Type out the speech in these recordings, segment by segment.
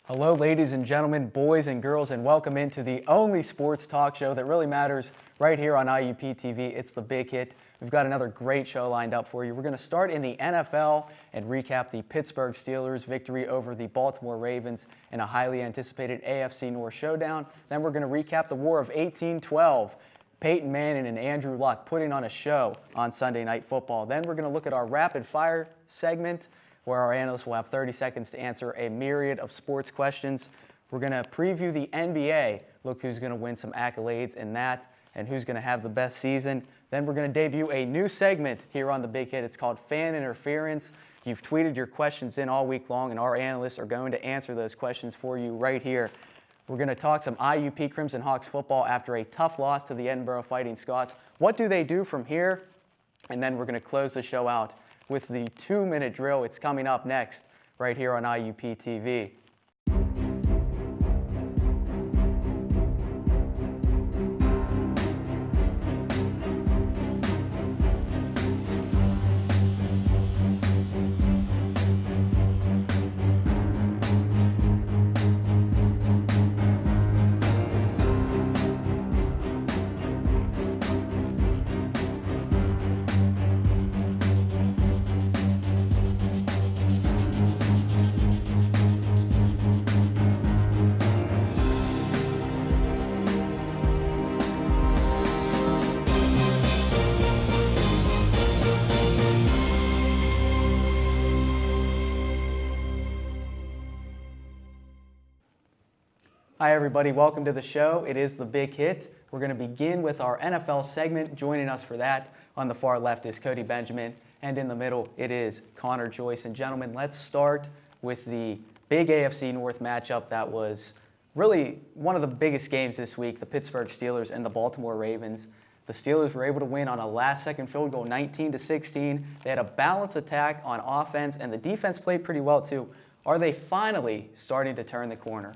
Hello, ladies and gentlemen, boys and girls, and welcome into the only sports talk show that really matters right here on IUP-TV. It's The Big Hit. We've got another great show lined up for you. We're going to start in the NFL and recap the Pittsburgh Steelers' victory over the Baltimore Ravens in a highly anticipated AFC North showdown. Then we're going to recap the War of 1812. Peyton Manning and Andrew Luck putting on a show on Sunday Night Football. Then we're going to look at our rapid fire segment, where our analysts will have 30 seconds to answer a myriad of sports questions. We're going to preview the NBA, look who's going to win some accolades in that, and who's going to have the best season. Then we're going to debut a new segment here on The Big Hit. It's called Fan Interference. You've tweeted your questions in all week long, and our analysts are going to answer those questions for you right here. We're going to talk some IUP Crimson Hawks football after a tough loss to the Edinburgh Fighting Scots. What do they do from here? And then we're going to close the show out with the 2-minute drill. It's coming up next right here on IUP-TV. Hi everybody, welcome to the show. It is The Big Hit. We're going to begin with our NFL segment. Joining us for that on the far left is Cody Benjamin, and in the middle it is Connor Joyce. And gentlemen, let's start with the big AFC North matchup that was really one of the biggest games this week, the Pittsburgh Steelers and the Baltimore Ravens. The Steelers were able to win on a last-second field goal, 19-16. They had a balanced attack on offense, and the defense played pretty well too. Are they finally starting to turn the corner?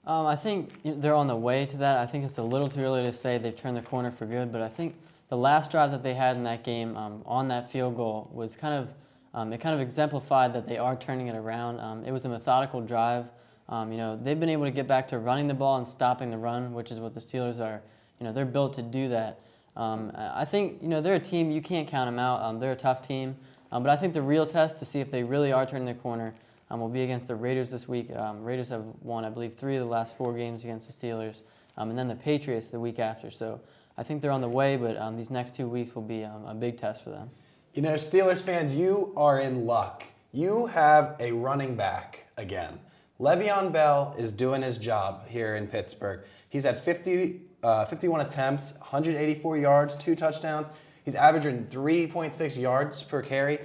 I think they're on the way to that. I think it's a little too early to say they've turned the corner for good, but I think the last drive that they had in that game on that field goal was kind of exemplified that they are turning it around. It was a methodical drive. They've been able to get back to running the ball and stopping the run, which is what the Steelers are. They're built to do that. I think they're a team, you can't count them out. They're a tough team, but I think the real test to see if they really are turning the corner will be against the Raiders this week. Raiders have won, I believe, 3 of the last 4 games against the Steelers, and then the Patriots the week after. So I think they're on the way, but these next 2 weeks will be a big test for them. Steelers fans, you are in luck. You have a running back again. Le'Veon Bell is doing his job here in Pittsburgh. He's had 51 attempts, 184 yards, 2 touchdowns. He's averaging 3.6 yards per carry.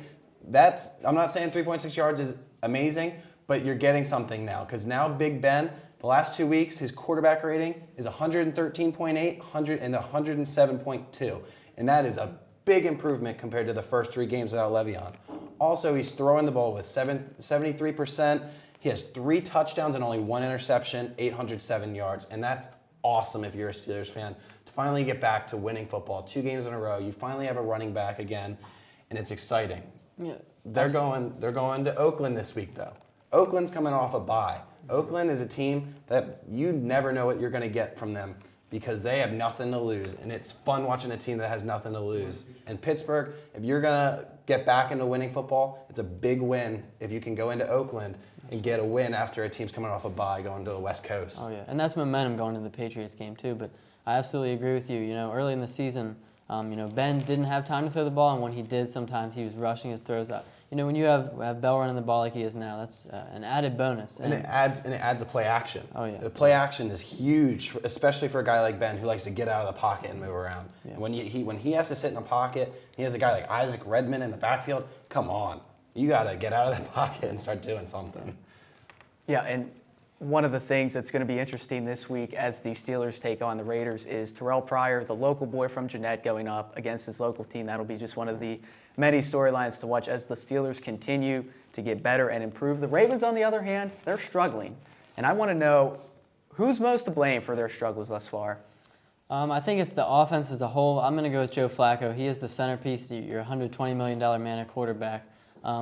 I'm not saying 3.6 yards is amazing, but you're getting something now, because now Big Ben, the last 2 weeks, his quarterback rating is 113.8, 100, and 107.2, and that is a big improvement compared to the first 3 games without Le'Veon. Also, he's throwing the ball with 73%. He has 3 touchdowns and only 1 interception, 807 yards, and that's awesome if you're a Steelers fan. To finally get back to winning football 2 games in a row, you finally have a running back again, and it's exciting. Yeah. They're going to Oakland this week, though. Oakland's coming off a bye. Oakland is a team that you never know what you're going to get from them because they have nothing to lose, and it's fun watching a team that has nothing to lose. And Pittsburgh, if you're going to get back into winning football, it's a big win if you can go into Oakland and get a win after a team's coming off a bye going to the West Coast. Oh, yeah, and that's momentum going to the Patriots game, too. But I absolutely agree with you. Early in the season, Ben didn't have time to throw the ball, and when he did, sometimes he was rushing his throws out. When you have Bell running the ball like he is now, that's an added bonus. And it adds a play action. Oh yeah. The play action is huge, especially for a guy like Ben who likes to get out of the pocket and move around. Yeah. When he has to sit in a pocket, he has a guy like Isaac Redman in the backfield. Come on, you got to get out of the pocket and start doing something. Yeah, and one of the things that's going to be interesting this week as the Steelers take on the Raiders is Terrell Pryor, the local boy from Jeanette, going up against his local team. That'll be just one of the many storylines to watch as the Steelers continue to get better and improve. The Ravens, on the other hand, they're struggling. And I want to know who's most to blame for their struggles thus far. I think it's the offense as a whole. I'm going to go with Joe Flacco. He is the centerpiece, your $120 million man at quarterback.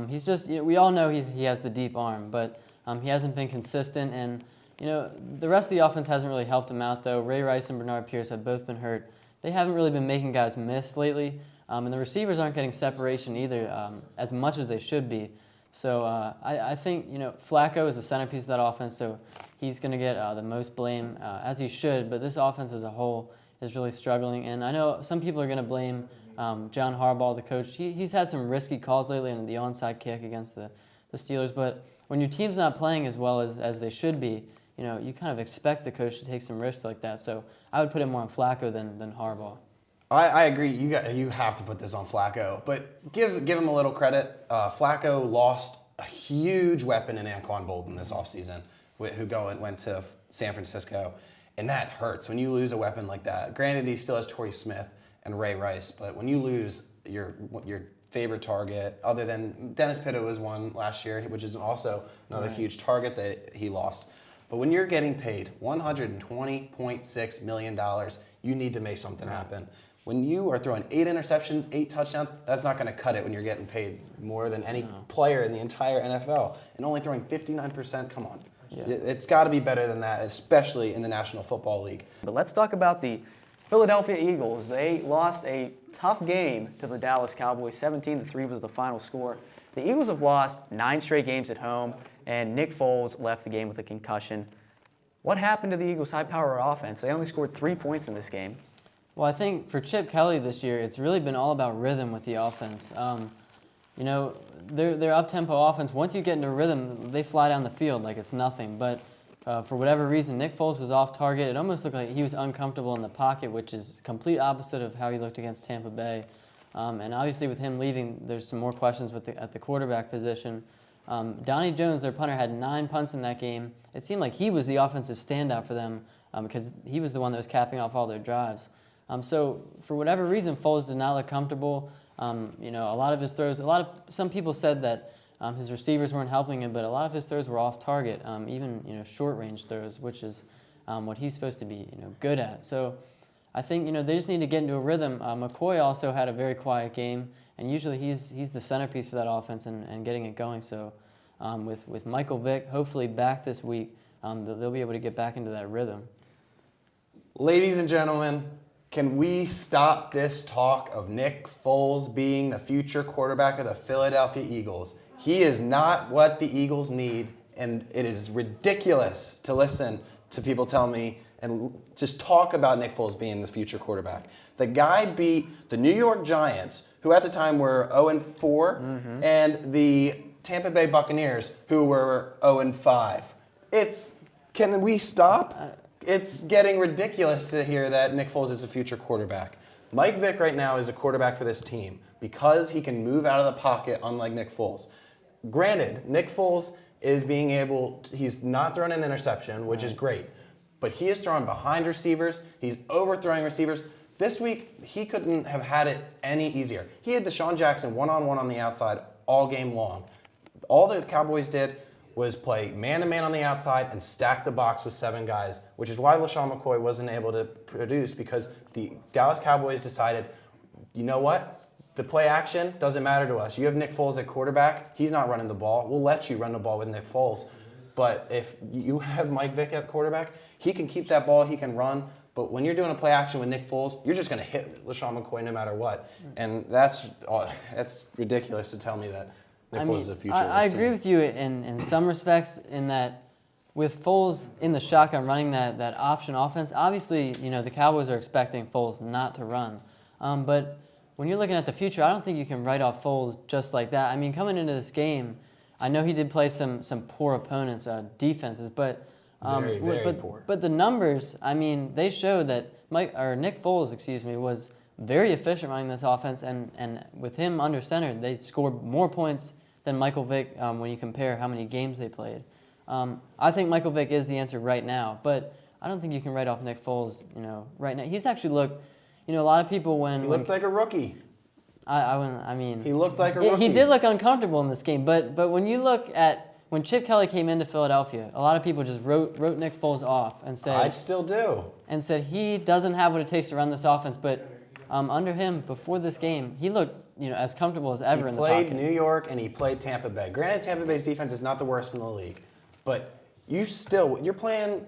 He's just, we all know he has the deep arm, but He hasn't been consistent, and the rest of the offense hasn't really helped him out, though. Ray Rice and Bernard Pierce have both been hurt. They haven't really been making guys miss lately, and the receivers aren't getting separation either as much as they should be. So I think Flacco is the centerpiece of that offense, so he's going to get the most blame, as he should. But this offense as a whole is really struggling, and I know some people are going to blame John Harbaugh, the coach. He's had some risky calls lately in the onside kick against the Steelers, but when your team's not playing as well as they should be, you kind of expect the coach to take some risks like that. So I would put it more on Flacco than Harbaugh. I agree. You have to put this on Flacco, but give him a little credit. Flacco lost a huge weapon in Anquan Bolden this offseason, who went to San Francisco, and that hurts when you lose a weapon like that. Granted, he still has Torrey Smith and Ray Rice, but when you lose your favorite target, other than Dennis Pitta was one last year, which is also another huge target that he lost. But when you're getting paid $120.6 million, you need to make something happen. When you are throwing 8 interceptions, 8 touchdowns, that's not going to cut it when you're getting paid more than any player in the entire NFL. And only throwing 59%, come on. Yeah. It's got to be better than that, especially in the National Football League. But let's talk about the Philadelphia Eagles. They lost a tough game to the Dallas Cowboys. 17-3 was the final score. The Eagles have lost 9 straight games at home, and Nick Foles left the game with a concussion. What happened to the Eagles' high-powered offense? They only scored 3 points in this game. Well, I think for Chip Kelly this year, it's really been all about rhythm with the offense. Their up-tempo offense, once you get into rhythm, they fly down the field like it's nothing. But for whatever reason, Nick Foles was off target. It almost looked like he was uncomfortable in the pocket, which is complete opposite of how he looked against Tampa Bay. And obviously with him leaving, there's some more questions at the quarterback position. Donnie Jones, their punter, had 9 punts in that game. It seemed like he was the offensive standout for them because he was the one that was capping off all their drives. So for whatever reason, Foles did not look comfortable. A lot of his throws, some people said that his receivers weren't helping him, but a lot of his throws were off target, even short-range throws, which is what he's supposed to be good at. So I think they just need to get into a rhythm. McCoy also had a very quiet game, and usually he's the centerpiece for that offense and getting it going. So with Michael Vick hopefully back this week, they'll be able to get back into that rhythm. Ladies and gentlemen, can we stop this talk of Nick Foles being the future quarterback of the Philadelphia Eagles? He is not what the Eagles need, and it is ridiculous to listen to people tell me and just talk about Nick Foles being the future quarterback. The guy beat the New York Giants, who at the time were 0-4, and the Tampa Bay Buccaneers, who were 0-5. Can we stop? It's getting ridiculous to hear that Nick Foles is a future quarterback. Mike Vick right now is a quarterback for this team because he can move out of the pocket, unlike Nick Foles. Granted, Nick Foles is he's not throwing an interception, which is great, but he is throwing behind receivers. He's overthrowing receivers. This week, he couldn't have had it any easier. He had Deshaun Jackson one-on-one on the outside all game long. All the Cowboys did was play man-to-man on the outside and stack the box with 7 guys, which is why LaShawn McCoy wasn't able to produce, because the Dallas Cowboys decided, you know what? The play action doesn't matter to us. You have Nick Foles at quarterback. He's not running the ball. We'll let you run the ball with Nick Foles. But if you have Mike Vick at quarterback, he can keep that ball, he can run. But when you're doing a play action with Nick Foles, you're just going to hit LaShawn McCoy no matter what. And that's ridiculous to tell me that Nick Foles is the future of this I agree team. with you in some respects in that with Foles in the shotgun running that option offense, obviously, the Cowboys are expecting Foles not to run. But when you're looking at the future, I don't think you can write off Foles just like that. I mean, coming into this game, I know he did play some poor opponents' defenses, but very poor. But the numbers, I mean, they show that Nick Foles, was very efficient running this offense, and with him under center, they scored more points than Michael Vick when you compare how many games they played. I think Michael Vick is the answer right now, but I don't think you can write off Nick Foles, right now. He's actually looked, a lot of people He looked like a rookie. I mean, He looked like a rookie. He did look uncomfortable in this game, but when you look at when Chip Kelly came into Philadelphia, a lot of people just wrote Nick Foles off and said, I still do. And said he doesn't have what it takes to run this offense, but under him before this game, he looked as comfortable as ever in the pocket. He played New York and he played Tampa Bay. Granted, Tampa Bay's defense is not the worst in the league, but you're playing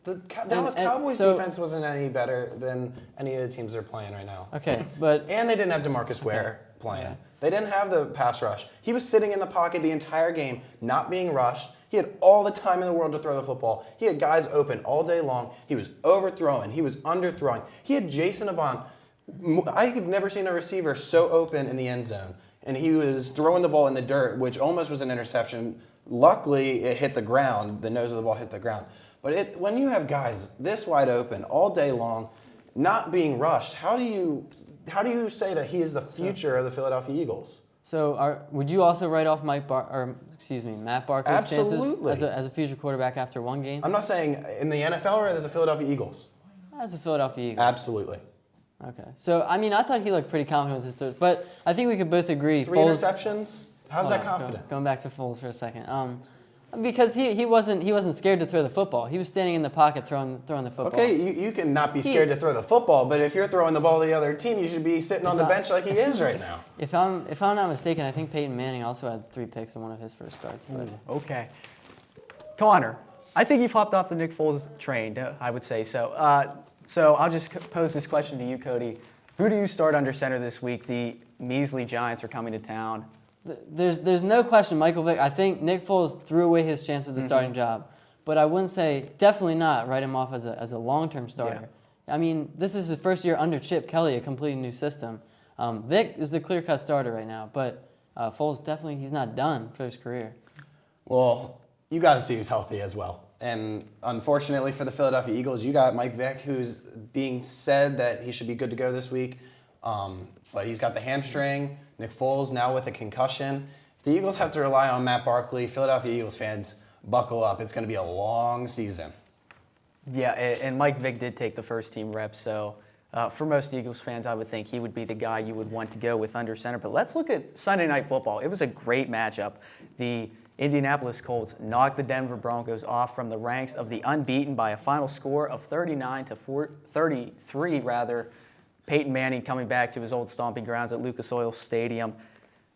the Dallas Cowboys defense wasn't any better than any of the teams they're playing right now. Okay, and they didn't have DeMarcus Ware playing. Okay. They didn't have the pass rush. He was sitting in the pocket the entire game, not being rushed. He had all the time in the world to throw the football. He had guys open all day long. He was overthrowing. He was underthrowing. He had Jason Avant. I've never seen a receiver so open in the end zone. And he was throwing the ball in the dirt, which almost was an interception. Luckily, it hit the ground. The nose of the ball hit the ground. But when you have guys this wide open all day long, not being rushed, how do you say that he is the future of the Philadelphia Eagles? So would you also write off Matt Barkley's Absolutely. chances as a future quarterback after one game? I'm not saying in the NFL or as a Philadelphia Eagles. As a Philadelphia Eagle. Absolutely. Okay. So, I mean, I thought he looked pretty confident with his throws, but I think we could both agree. Three interceptions? How's that confident? Going back to Foles for a second. Because he wasn't scared to throw the football. He was standing in the pocket throwing the football. Okay, you can not be scared to throw the football, but if you're throwing the ball to the other team, you should be sitting on the bench like he is right now. If I'm not mistaken, I think Peyton Manning also had 3 picks in one of his first starts. But. Okay. Connor, I think you've hopped off the Nick Foles train, I would say so. So I'll just pose this question to you, Cody. Who do you start under center this week? The measly Giants are coming to town. There's no question, Michael Vick. I think Nick Foles threw away his chance at the starting job, but I wouldn't say definitely not write him off as a long-term starter. Yeah. I mean, this is his first year under Chip Kelly, a completely new system. Vick is the clear-cut starter right now, but Foles he's not done for his career. Well, you got to see who's healthy as well. And unfortunately for the Philadelphia Eagles, you got Mike Vick, who's being said that he should be good to go this week, but he's got the hamstring. Nick Foles now with a concussion. If the Eagles have to rely on Matt Barkley, Philadelphia Eagles fans, buckle up. It's going to be a long season. Yeah, and Mike Vick did take the first-team reps, so for most Eagles fans, I would think he would be the guy you would want to go with under center. But let's look at Sunday Night Football. It was a great matchup. The Indianapolis Colts knocked the Denver Broncos off from the ranks of the unbeaten by a final score of 33 rather. Peyton Manning coming back to his old stomping grounds at Lucas Oil Stadium.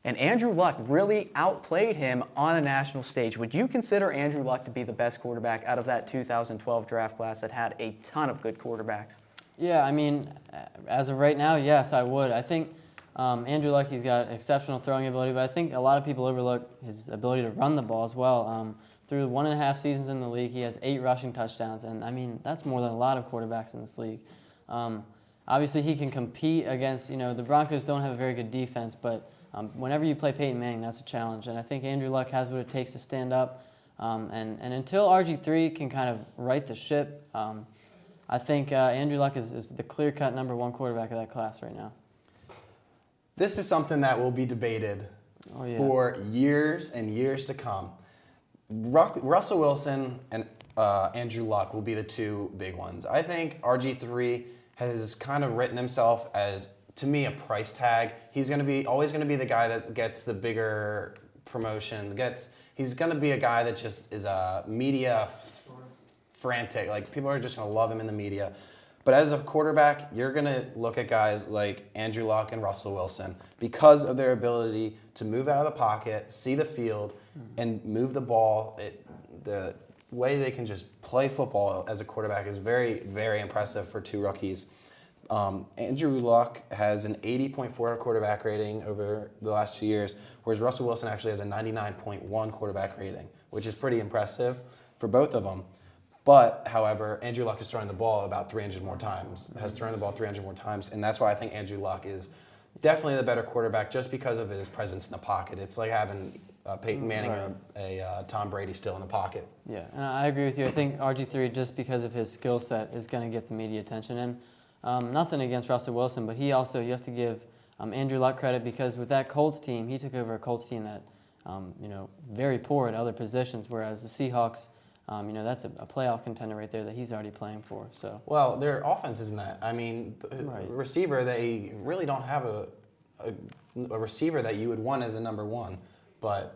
And Andrew Luck really outplayed him on a national stage. Would you consider Andrew Luck to be the best quarterback out of that 2012 draft class that had a ton of good quarterbacks? Yeah, I mean, as of right now, yes, I would. I think Andrew Luck, he's got exceptional throwing ability, but I think a lot of people overlook his ability to run the ball as well. Through 1.5 seasons in the league, he has 8 rushing touchdowns, and I mean, that's more than a lot of quarterbacks in this league. Obviously, he can compete against, the Broncos don't have a very good defense, but whenever you play Peyton Manning, that's a challenge. And I think Andrew Luck has what it takes to stand up. And until RG3 can kind of right the ship, I think Andrew Luck is the clear-cut #1 quarterback of that class right now. This is something that will be debated for years and years to come. Russell Wilson and Andrew Luck will be the 2 big ones. I think RG3 has kind of written himself as, to me, a price tag. He's always going to be the guy that gets the bigger promotion. He's going to be a guy that just is a media frantic. Like, people are just going to love him in the media. But as a quarterback, you're going to look at guys like Andrew Luck and Russell Wilson because of their ability to move out of the pocket, see the field, and move the ball. The way they can just play football as a quarterback is very, very impressive for 2 rookies. Andrew Luck has an 80.4 quarterback rating over the last 2 years, whereas Russell Wilson actually has a 99.1 quarterback rating, which is pretty impressive for both of them. But, however, Andrew Luck is throwing the ball about 300 more times, has thrown the ball 300 more times, and that's why I think Andrew Luck is definitely the better quarterback just because of his presence in the pocket. It's like having Peyton Manning or a Tom Brady still in the pocket. Yeah, and I agree with you. I think RG3, just because of his skill set, is going to get the media attention. And nothing against Russell Wilson, but you have to give Andrew Luck credit because with that Colts team, he took over a Colts team that, very poor at other positions, whereas the Seahawks, that's a playoff contender right there that he's already playing for. So well, their offense isn't that. I mean, receiver, they really don't have a receiver that you would want as a #1. But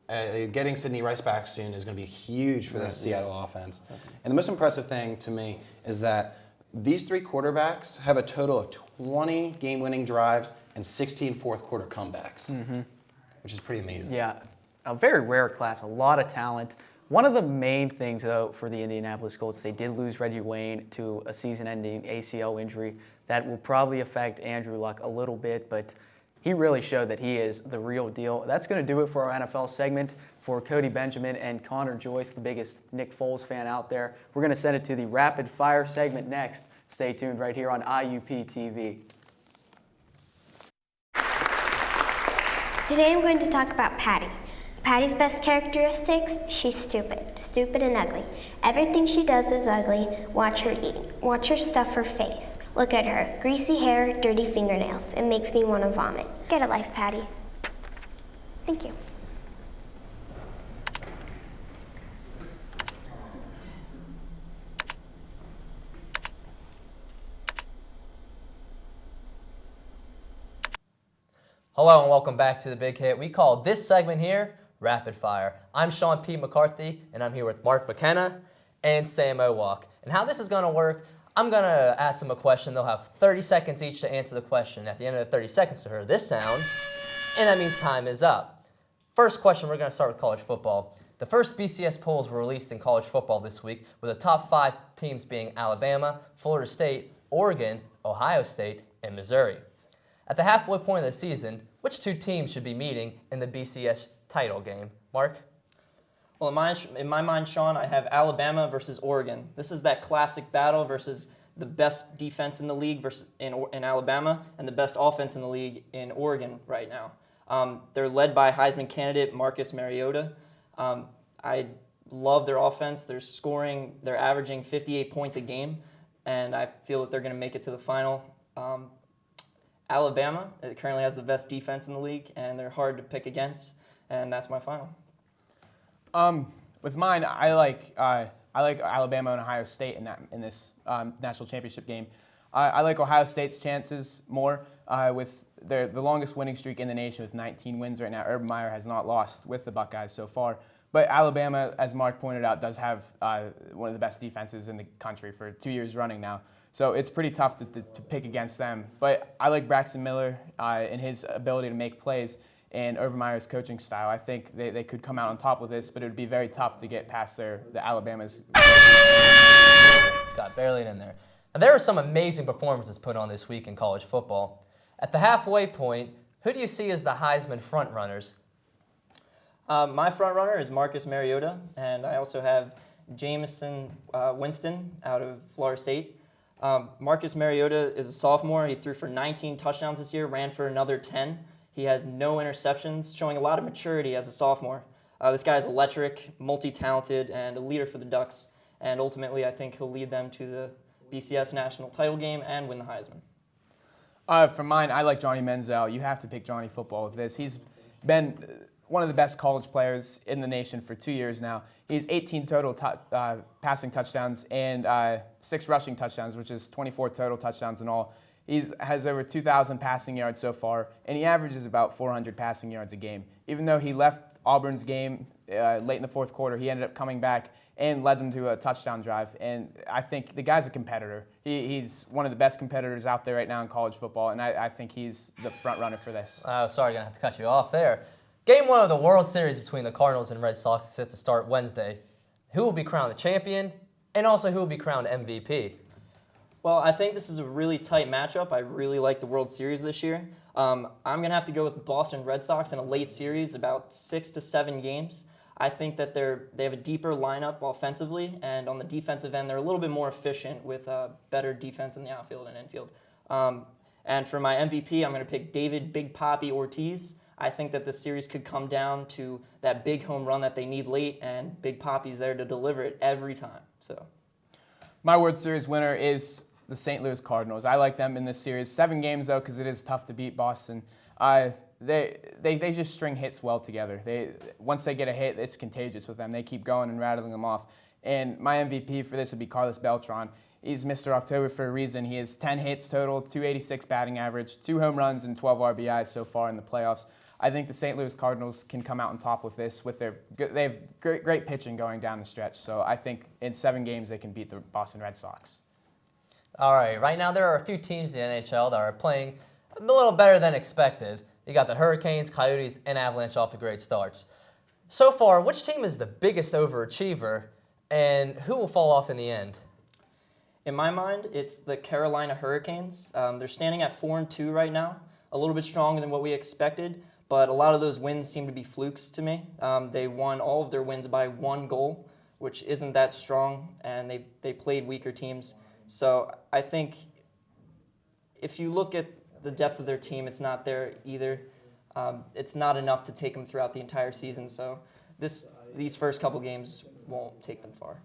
getting Sidney Rice back soon is going to be huge for the Seattle offense. And the most impressive thing to me is that these 3 quarterbacks have a total of 20 game-winning drives and 16 fourth-quarter comebacks, which is pretty amazing. Yeah, a very rare class, a lot of talent. One of the main things, though, for the Indianapolis Colts, they did lose Reggie Wayne to a season-ending ACL injury. That will probably affect Andrew Luck a little bit, but he really showed that he is the real deal. That's going to do it for our NFL segment. For Cody Benjamin and Connor Joyce, the biggest Nick Foles fan out there, we're going to send it to the rapid fire segment next. Stay tuned right here on IUP-TV. Today I'm going to talk about Patty. Patty's best characteristics, she's stupid. Stupid and ugly. Everything she does is ugly. Watch her eat. Watch her stuff her face. Look at her. Greasy hair, dirty fingernails. It makes me want to vomit. Get a life, Patty. Thank you. Hello and welcome back to The Big Hit. We call this segment here Rapid Fire. I'm Sean P. McCarthy, and I'm here with Mark McKenna and Sam Owalk. And how this is going to work, I'm going to ask them a question. They'll have 30 seconds each to answer the question. At the end of the 30 seconds, to hear this sound, and that means time is up. First question, we're going to start with college football. The first BCS polls were released in college football this week, with the top 5 teams being Alabama, Florida State, Oregon, Ohio State, and Missouri. At the halfway point of the season, which 2 teams should be meeting in the BCS title game? Mark? Well, in my mind, Sean, I have Alabama versus Oregon. This is that classic battle versus the best defense in the league in Alabama and the best offense in the league in Oregon right now. They're led by Heisman candidate Marcus Mariota. I love their offense. They're averaging 58 points a game, and I feel that they're going to make it to the final. Alabama currently has the best defense in the league, and they're hard to pick against, and that's my final. With mine, I like Alabama and Ohio State in this national championship game. I like Ohio State's chances more with the longest winning streak in the nation with 19 wins right now. Urban Meyer has not lost with the Buckeyes so far. But Alabama, as Mark pointed out, does have one of the best defenses in the country for 2 years running now. So it's pretty tough to pick against them. But I like Braxton Miller and his ability to make plays and Urban Meyer's coaching style. I think they could come out on top with this, but it would be very tough to get past the Alabama's. Got barely in there. Now, there were some amazing performances put on this week in college football. At the halfway point, who do you see as the Heisman frontrunners? My front runner is Marcus Mariota, and I also have Jameson Winston out of Florida State. Marcus Mariota is a sophomore. He threw for 19 touchdowns this year, ran for another 10. He has no interceptions, showing a lot of maturity as a sophomore. This guy is electric, multi-talented, and a leader for the Ducks. And ultimately, I think he'll lead them to the BCS national title game and win the Heisman. For mine, I like Johnny Manziel. You have to pick Johnny football with this. He's been one of the best college players in the nation for 2 years now. He's 18 total passing touchdowns and 6 rushing touchdowns, which is 24 total touchdowns in all. He has over 2,000 passing yards so far, and he averages about 400 passing yards a game. Even though he left Auburn's game late in the fourth quarter, he ended up coming back and led them to a touchdown drive. And I think the guy's a competitor. He's one of the best competitors out there right now in college football, and I think he's the front runner for this. Oh, sorry, going to have to cut you off there. Game 1 of the World Series between the Cardinals and Red Sox is set to start Wednesday. Who will be crowned the champion, and also who will be crowned MVP? Well, I think this is a really tight matchup. I really like the World Series this year. I'm going to have to go with the Boston Red Sox in a late series, about 6 to 7 games. I think that they have a deeper lineup offensively, and on the defensive end, they're a little bit more efficient with better defense in the outfield and infield. And for my MVP, I'm going to pick David Big Papi Ortiz. I think that this series could come down to that big home run that they need late, and Big Papi's there to deliver it every time. So, my World Series winner is the St. Louis Cardinals. I like them in this series. 7 games, though, because it is tough to beat Boston. They just string hits well together. Once they get a hit, it's contagious with them. They keep going and rattling them off. And my MVP for this would be Carlos Beltran. He's Mr. October for a reason. He has 10 hits total, 286 batting average, 2 home runs, and 12 RBIs so far in the playoffs. I think the St. Louis Cardinals can come out on top with this. They have great pitching going down the stretch. So I think in 7 games they can beat the Boston Red Sox. All right, right now there are a few teams in the NHL that are playing a little better than expected. You got the Hurricanes, Coyotes, and Avalanche off to great starts. So far, which team is the biggest overachiever, and who will fall off in the end? In my mind, it's the Carolina Hurricanes. They're standing at 4-2 right now, a little bit stronger than what we expected, but a lot of those wins seem to be flukes to me. They won all of their wins by 1 goal, which isn't that strong, and they played weaker teams. So I think if you look at the depth of their team, it's not there either. It's not enough to take them throughout the entire season, so these first couple games won't take them far.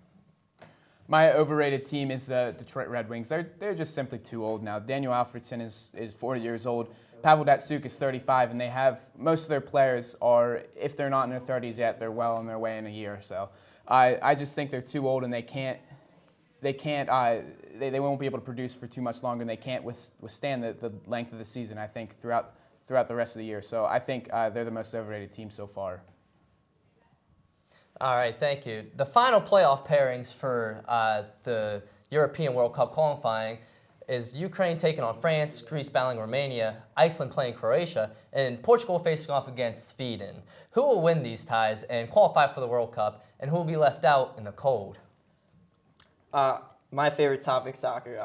My overrated team is the Detroit Red Wings. They're just simply too old now. Daniel Alfredsson is 40 years old. Pavel Datsyuk is 35, and they have most of their players are, if they're not in their 30s yet, they're well on their way in a year or so. I just think they're too old, and they won't be able to produce for too much longer, and they can't withstand the length of the season, I think, throughout the rest of the year. So I think they're the most overrated team so far. All right, thank you. The final playoff pairings for the European World Cup qualifying is Ukraine taking on France, Greece battling Romania, Iceland playing Croatia, and Portugal facing off against Sweden. Who will win these ties and qualify for the World Cup, and who will be left out in the cold? My favorite topic, soccer.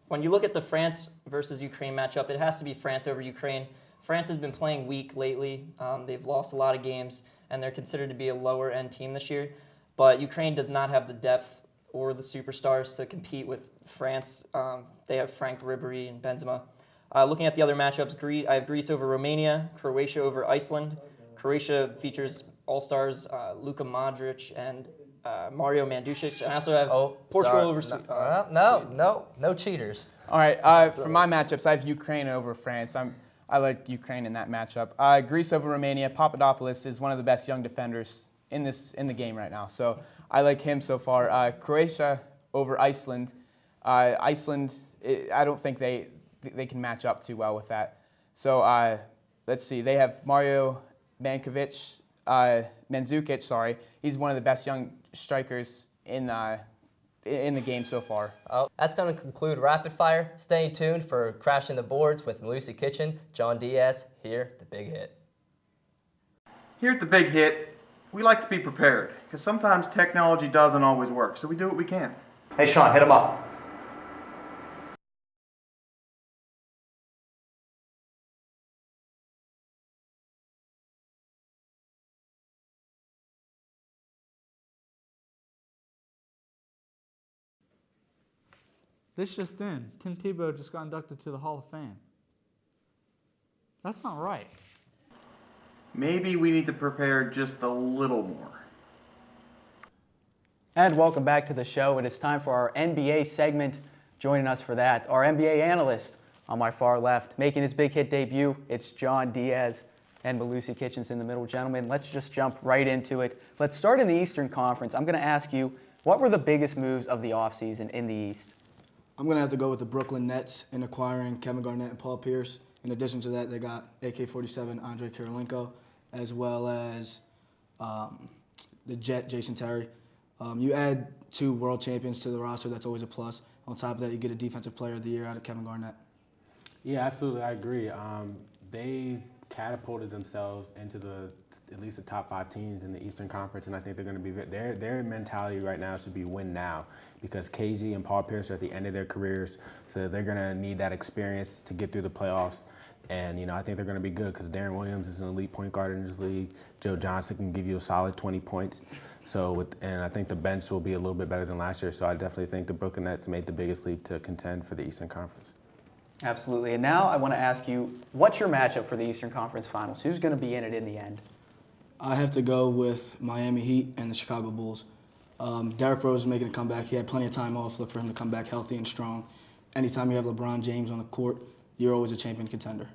When you look at the France versus Ukraine matchup, it has to be France over Ukraine. France has been playing weak lately. They've lost a lot of games, and they're considered to be a lower-end team this year. But Ukraine does not have the depth or the superstars to compete with France. They have Frank Ribery and Benzema. Looking at the other matchups, I have Greece over Romania, Croatia over Iceland. Croatia features all-stars Luka Modric and Mario Mandzukic. And I also have Portugal over Sweden. No cheaters. All right, for my matchups, I have Ukraine over France. I like Ukraine in that matchup. Greece over Romania. Papadopoulos is one of the best young defenders in the game right now, so I like him so far. Croatia over Iceland. Iceland, I don't think they can match up too well with that. So let's see. They have Mario Mandzukic. Sorry, he's one of the best young strikers in the game so far. That's going to conclude Rapid Fire. Stay tuned for Crashing the Boards with Malusi Kitchen, John Diaz, here at The Big Hit. Here at The Big Hit, we like to be prepared, because sometimes technology doesn't always work, so we do what we can. Hey Sean, hit him up. This just in, Tim Tebow just got inducted to the Hall of Fame. That's not right. Maybe we need to prepare just a little more. And welcome back to the show. It is time for our NBA segment. Joining us for that, our NBA analyst on my far left, making his Big Hit debut, it's John Diaz and Malusi Kitchens in the middle. Gentlemen, let's just jump right into it. Let's start in the Eastern Conference. I'm going to ask you, what were the biggest moves of the offseason in the East? I'm going to have to go with the Brooklyn Nets in acquiring Kevin Garnett and Paul Pierce. In addition to that, they got AK-47 Andre Kirilenko, as well as the Jet Jason Terry. You add 2 world champions to the roster, that's always a plus. On top of that, you get a Defensive Player of the Year out of Kevin Garnett. Yeah, absolutely, I agree. They catapulted themselves into at least the top 5 teams in the Eastern Conference, and I think they're going to be their mentality right now should be win now, because KG and Paul Pierce are at the end of their careers, so they're going to need that experience to get through the playoffs. And I think they're going to be good because Darren Williams is an elite point guard in this league. Joe Johnson can give you a solid 20 points. And I think the bench will be a little bit better than last year. So I definitely think the Brooklyn Nets made the biggest leap to contend for the Eastern Conference. Absolutely. And now I want to ask you, what's your matchup for the Eastern Conference Finals? Who's going to be in it in the end? I have to go with Miami Heat and the Chicago Bulls. Derrick Rose is making a comeback. He had plenty of time off. Look for him to come back healthy and strong. Anytime you have LeBron James on the court, you're always a champion contender.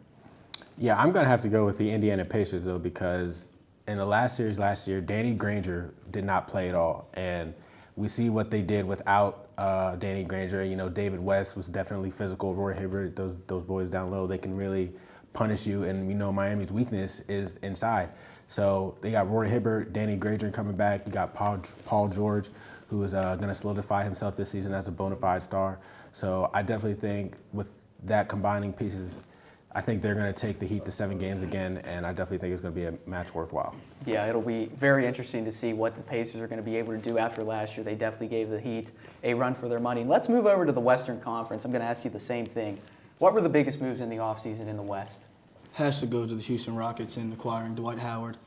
Yeah, I'm going to have to go with the Indiana Pacers, though, because in the last series last year, Danny Granger did not play at all. And we see what they did without Danny Granger. David West was definitely physical. Roy Hibbert, those boys down low, they can really punish you. And we know Miami's weakness is inside. So they got Roy Hibbert, Danny Granger coming back. You got Paul George, who is going to solidify himself this season as a bona fide star. So I definitely think with that combining pieces, I think they're going to take the Heat to 7 games again, and I definitely think it's going to be a match worthwhile. Yeah, it'll be very interesting to see what the Pacers are going to be able to do after last year. They definitely gave the Heat a run for their money. Let's move over to the Western Conference. I'm going to ask you the same thing. What were the biggest moves in the offseason in the West? Has to go to the Houston Rockets in acquiring Dwight Howard.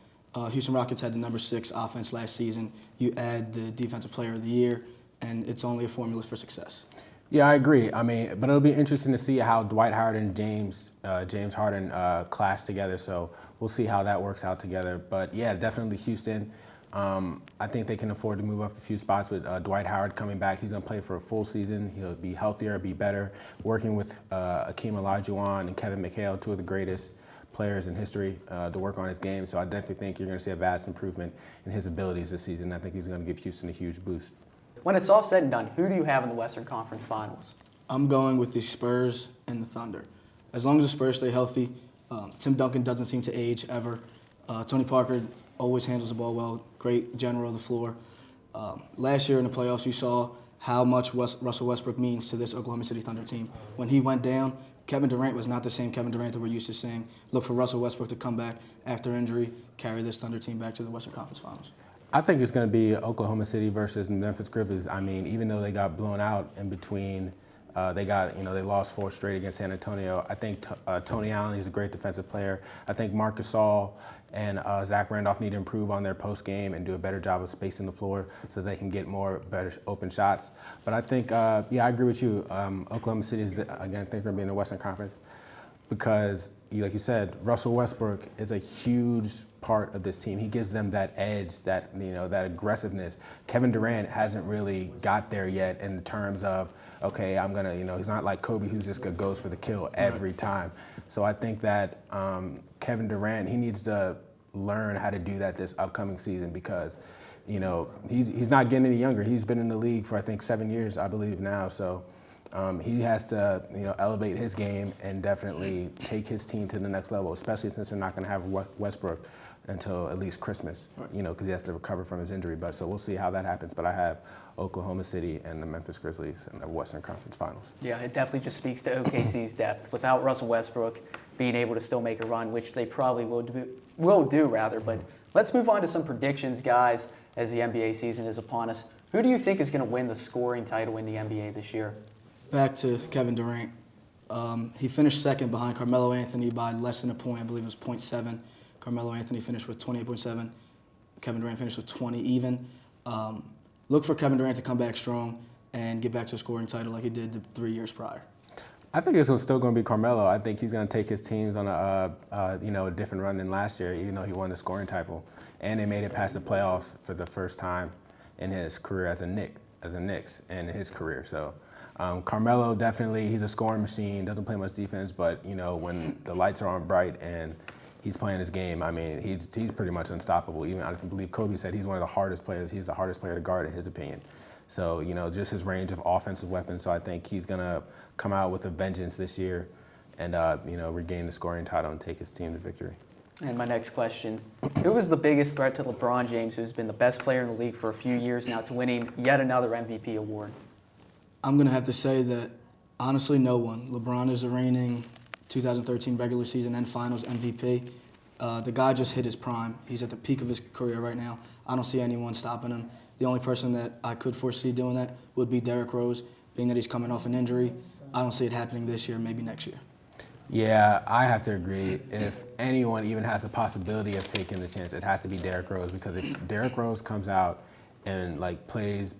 Houston Rockets had the number 6 offense last season. You add the Defensive Player of the Year, and it's only a formula for success. Yeah, I agree. I mean, but it'll be interesting to see how Dwight Howard and James Harden clash together. So we'll see how that works out together. But yeah, definitely Houston. I think they can afford to move up a few spots with Dwight Howard coming back. He's going to play for a full season. He'll be healthier, be better. Working with Akeem Olajuwon and Kevin McHale, 2 of the greatest players in history, to work on his game. So I definitely think you're going to see a vast improvement in his abilities this season. I think he's going to give Houston a huge boost. When it's all said and done, who do you have in the Western Conference Finals? I'm going with the Spurs and the Thunder. As long as the Spurs stay healthy, Tim Duncan doesn't seem to age ever. Tony Parker always handles the ball well, great general of the floor. Last year in the playoffs, you saw how much Russell Westbrook means to this Oklahoma City Thunder team. When he went down, Kevin Durant was not the same Kevin Durant that we're used to seeing. Look for Russell Westbrook to come back after injury, carry this Thunder team back to the Western Conference Finals. I think it's going to be Oklahoma City versus Memphis Grizzlies. I mean, even though they got blown out in between, they lost 4 straight against San Antonio. I think Tony Allen, he's a great defensive player. I think Marc Gasol and Zach Randolph need to improve on their post game and do a better job of spacing the floor so they can get better open shots. But I think, I agree with you. Oklahoma City is, again, I think they're going to be in the Western Conference because, like you said, Russell Westbrook is a huge part of this team. He gives them that edge, that aggressiveness. Kevin Durant hasn't really got there yet in terms of, okay, I'm gonna, he's not like Kobe who's just goes for the kill every time. So I think that Kevin Durant, he needs to learn how to do that this upcoming season because, he's not getting any younger. He's been in the league for I think 7 years, I believe now. So he has to, elevate his game and definitely take his team to the next level, especially since they're not going to have Westbrook until at least Christmas, because he has to recover from his injury. But so we'll see how that happens. But I have Oklahoma City and the Memphis Grizzlies in the Western Conference Finals. Yeah, it definitely just speaks to OKC's depth. Without Russell Westbrook being able to still make a run, which they probably will do. But let's move on to some predictions, guys, as the NBA season is upon us. Who do you think is going to win the scoring title in the NBA this year? Back to Kevin Durant. He finished second behind Carmelo Anthony by less than a point. I believe it was 0.7. Carmelo Anthony finished with 28.7. Kevin Durant finished with 20 even. Look for Kevin Durant to come back strong and get back to a scoring title like he did the 3 years prior. I think it's still going to be Carmelo. I think he's going to take his teams on a different run than last year, even though he won the scoring title. And they made it past the playoffs for the first time in his career as a Knicks in his career. So Carmelo definitely, he's a scoring machine, doesn't play much defense, but when the lights are on bright and he's playing his game, I mean, he's pretty much unstoppable. Even I believe Kobe said he's one of the hardest players. He's the hardest player to guard in his opinion. So, just his range of offensive weapons. So I think he's going to come out with a vengeance this year and, regain the scoring title and take his team to victory. And my next question, who is the biggest threat to LeBron James, who's been the best player in the league for a few years now, to winning yet another MVP award? I'm going to have to say that, honestly, no one. LeBron is the reigning 2013 regular season and finals MVP. The guy just hit his prime. He's at the peak of his career right now. I don't see anyone stopping him. The only person that I could foresee doing that would be Derrick Rose, being that he's coming off an injury. I don't see it happening this year, maybe next year. Yeah, I have to agree. If anyone even has the possibility of taking the chance, it has to be Derrick Rose, because if Derrick Rose comes out and plays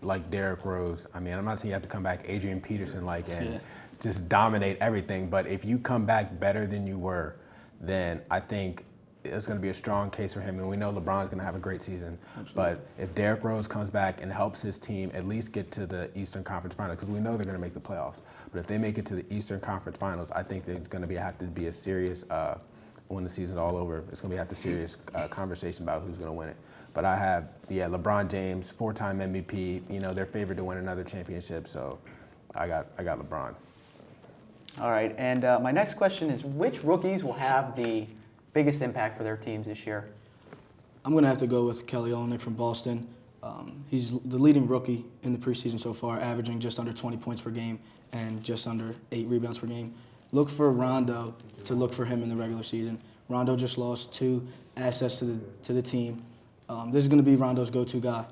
like Derrick Rose, I mean, I'm not saying you have to come back Adrian Peterson and just dominate everything, but if you come back better than you were, then I think it's going to be a strong case for him. And we know LeBron's going to have a great season. Absolutely. But if Derrick Rose comes back and helps his team at least get to the Eastern Conference Finals, because we know they're going to make the playoffs, but if they make it to the Eastern Conference Finals, I think there's going to have to be a serious, when the season's all over, it's going to have to serious conversation about who's going to win it. But I have, LeBron James, 4-time MVP. They're favored to win another championship, so I got LeBron. All right, and my next question is, which rookies will have the biggest impact for their teams this year? I'm going to have to go with Kelly Olynyk from Boston. He's the leading rookie in the preseason so far, averaging just under 20 points per game and just under 8 rebounds per game. look for Rondo to look for him in the regular season. Rondo just lost 2 assets to the team. This is going to be Rondo's go-to guy.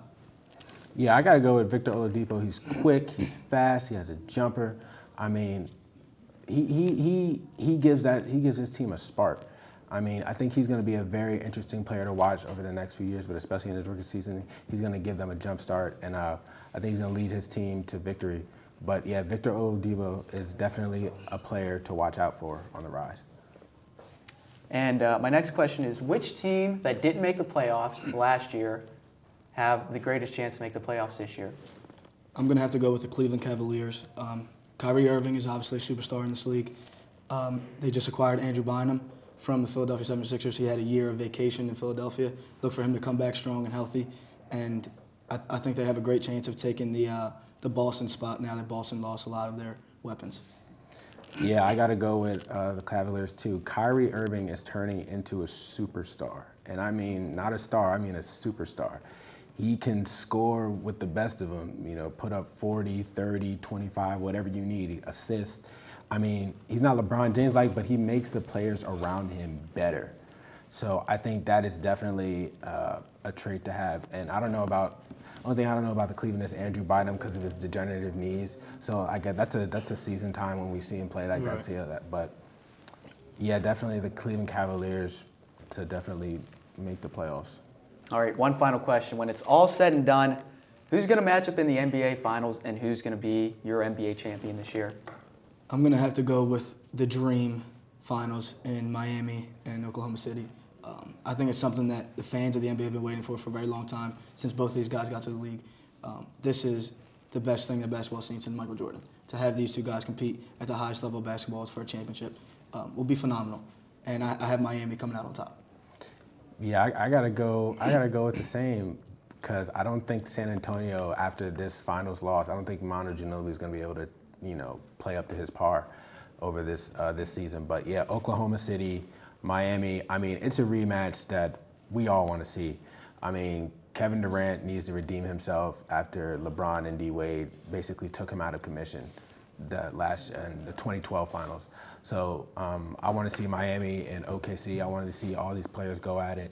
Yeah, I got to go with Victor Oladipo. He's quick, he's fast, he has a jumper. I mean, he gives his team a spark. I mean, I think he's going to be a very interesting player to watch over the next few years, but especially in his rookie season, he's going to give them a jump start, and I think he's going to lead his team to victory. But yeah, Victor Oladipo is definitely a player to watch out for on the rise. And my next question is, which team that didn't make the playoffs last year have the greatest chance to make the playoffs this year? I'm going to have to go with the Cleveland Cavaliers. Kyrie Irving is obviously a superstar in this league. They just acquired Andrew Bynum from the Philadelphia 76ers. He had a year of vacation in Philadelphia. Look for him to come back strong and healthy. And I think they have a great chance of taking the Boston spot now that Boston lost a lot of their weapons. Yeah, I got to go with the Cavaliers too. Kyrie Irving is turning into a superstar. And I mean, not a star, I mean a superstar. He can score with the best of them, you know, put up 40, 30, 25, whatever you need, assists. I mean, he's not LeBron James-like, but he makes the players around him better. So I think that is definitely a trait to have. And I don't know about, only thing I don't know about the Cleveland is Andrew Bynum because of his degenerative knees. So I get that's a season time when we see him play like that, see that. But yeah, definitely the Cleveland Cavaliers to definitely make the playoffs. All right, one final question. When it's all said and done, who's going to match up in the NBA Finals and who's going to be your NBA champion this year? I'm going to have to go with the Dream Finals in Miami and Oklahoma City. I think it's something that the fans of the NBA have been waiting for a very long time, since both of these guys got to the league. This is the best thing that basketball seen since Michael Jordan. To have these two guys compete at the highest level of basketball for a championship will be phenomenal. And I have Miami coming out on top. Yeah, I gotta go with the same, because I don't think San Antonio, after this finals loss, I don't think Manu Ginobili is gonna be able to, you know, play up to his par over this season. But yeah, Oklahoma City, Miami, I mean, it's a rematch that we all want to see. I mean, Kevin Durant needs to redeem himself after LeBron and D-Wade basically took him out of commission in the 2012 finals. So I want to see Miami and OKC. I wanted to see all these players go at it.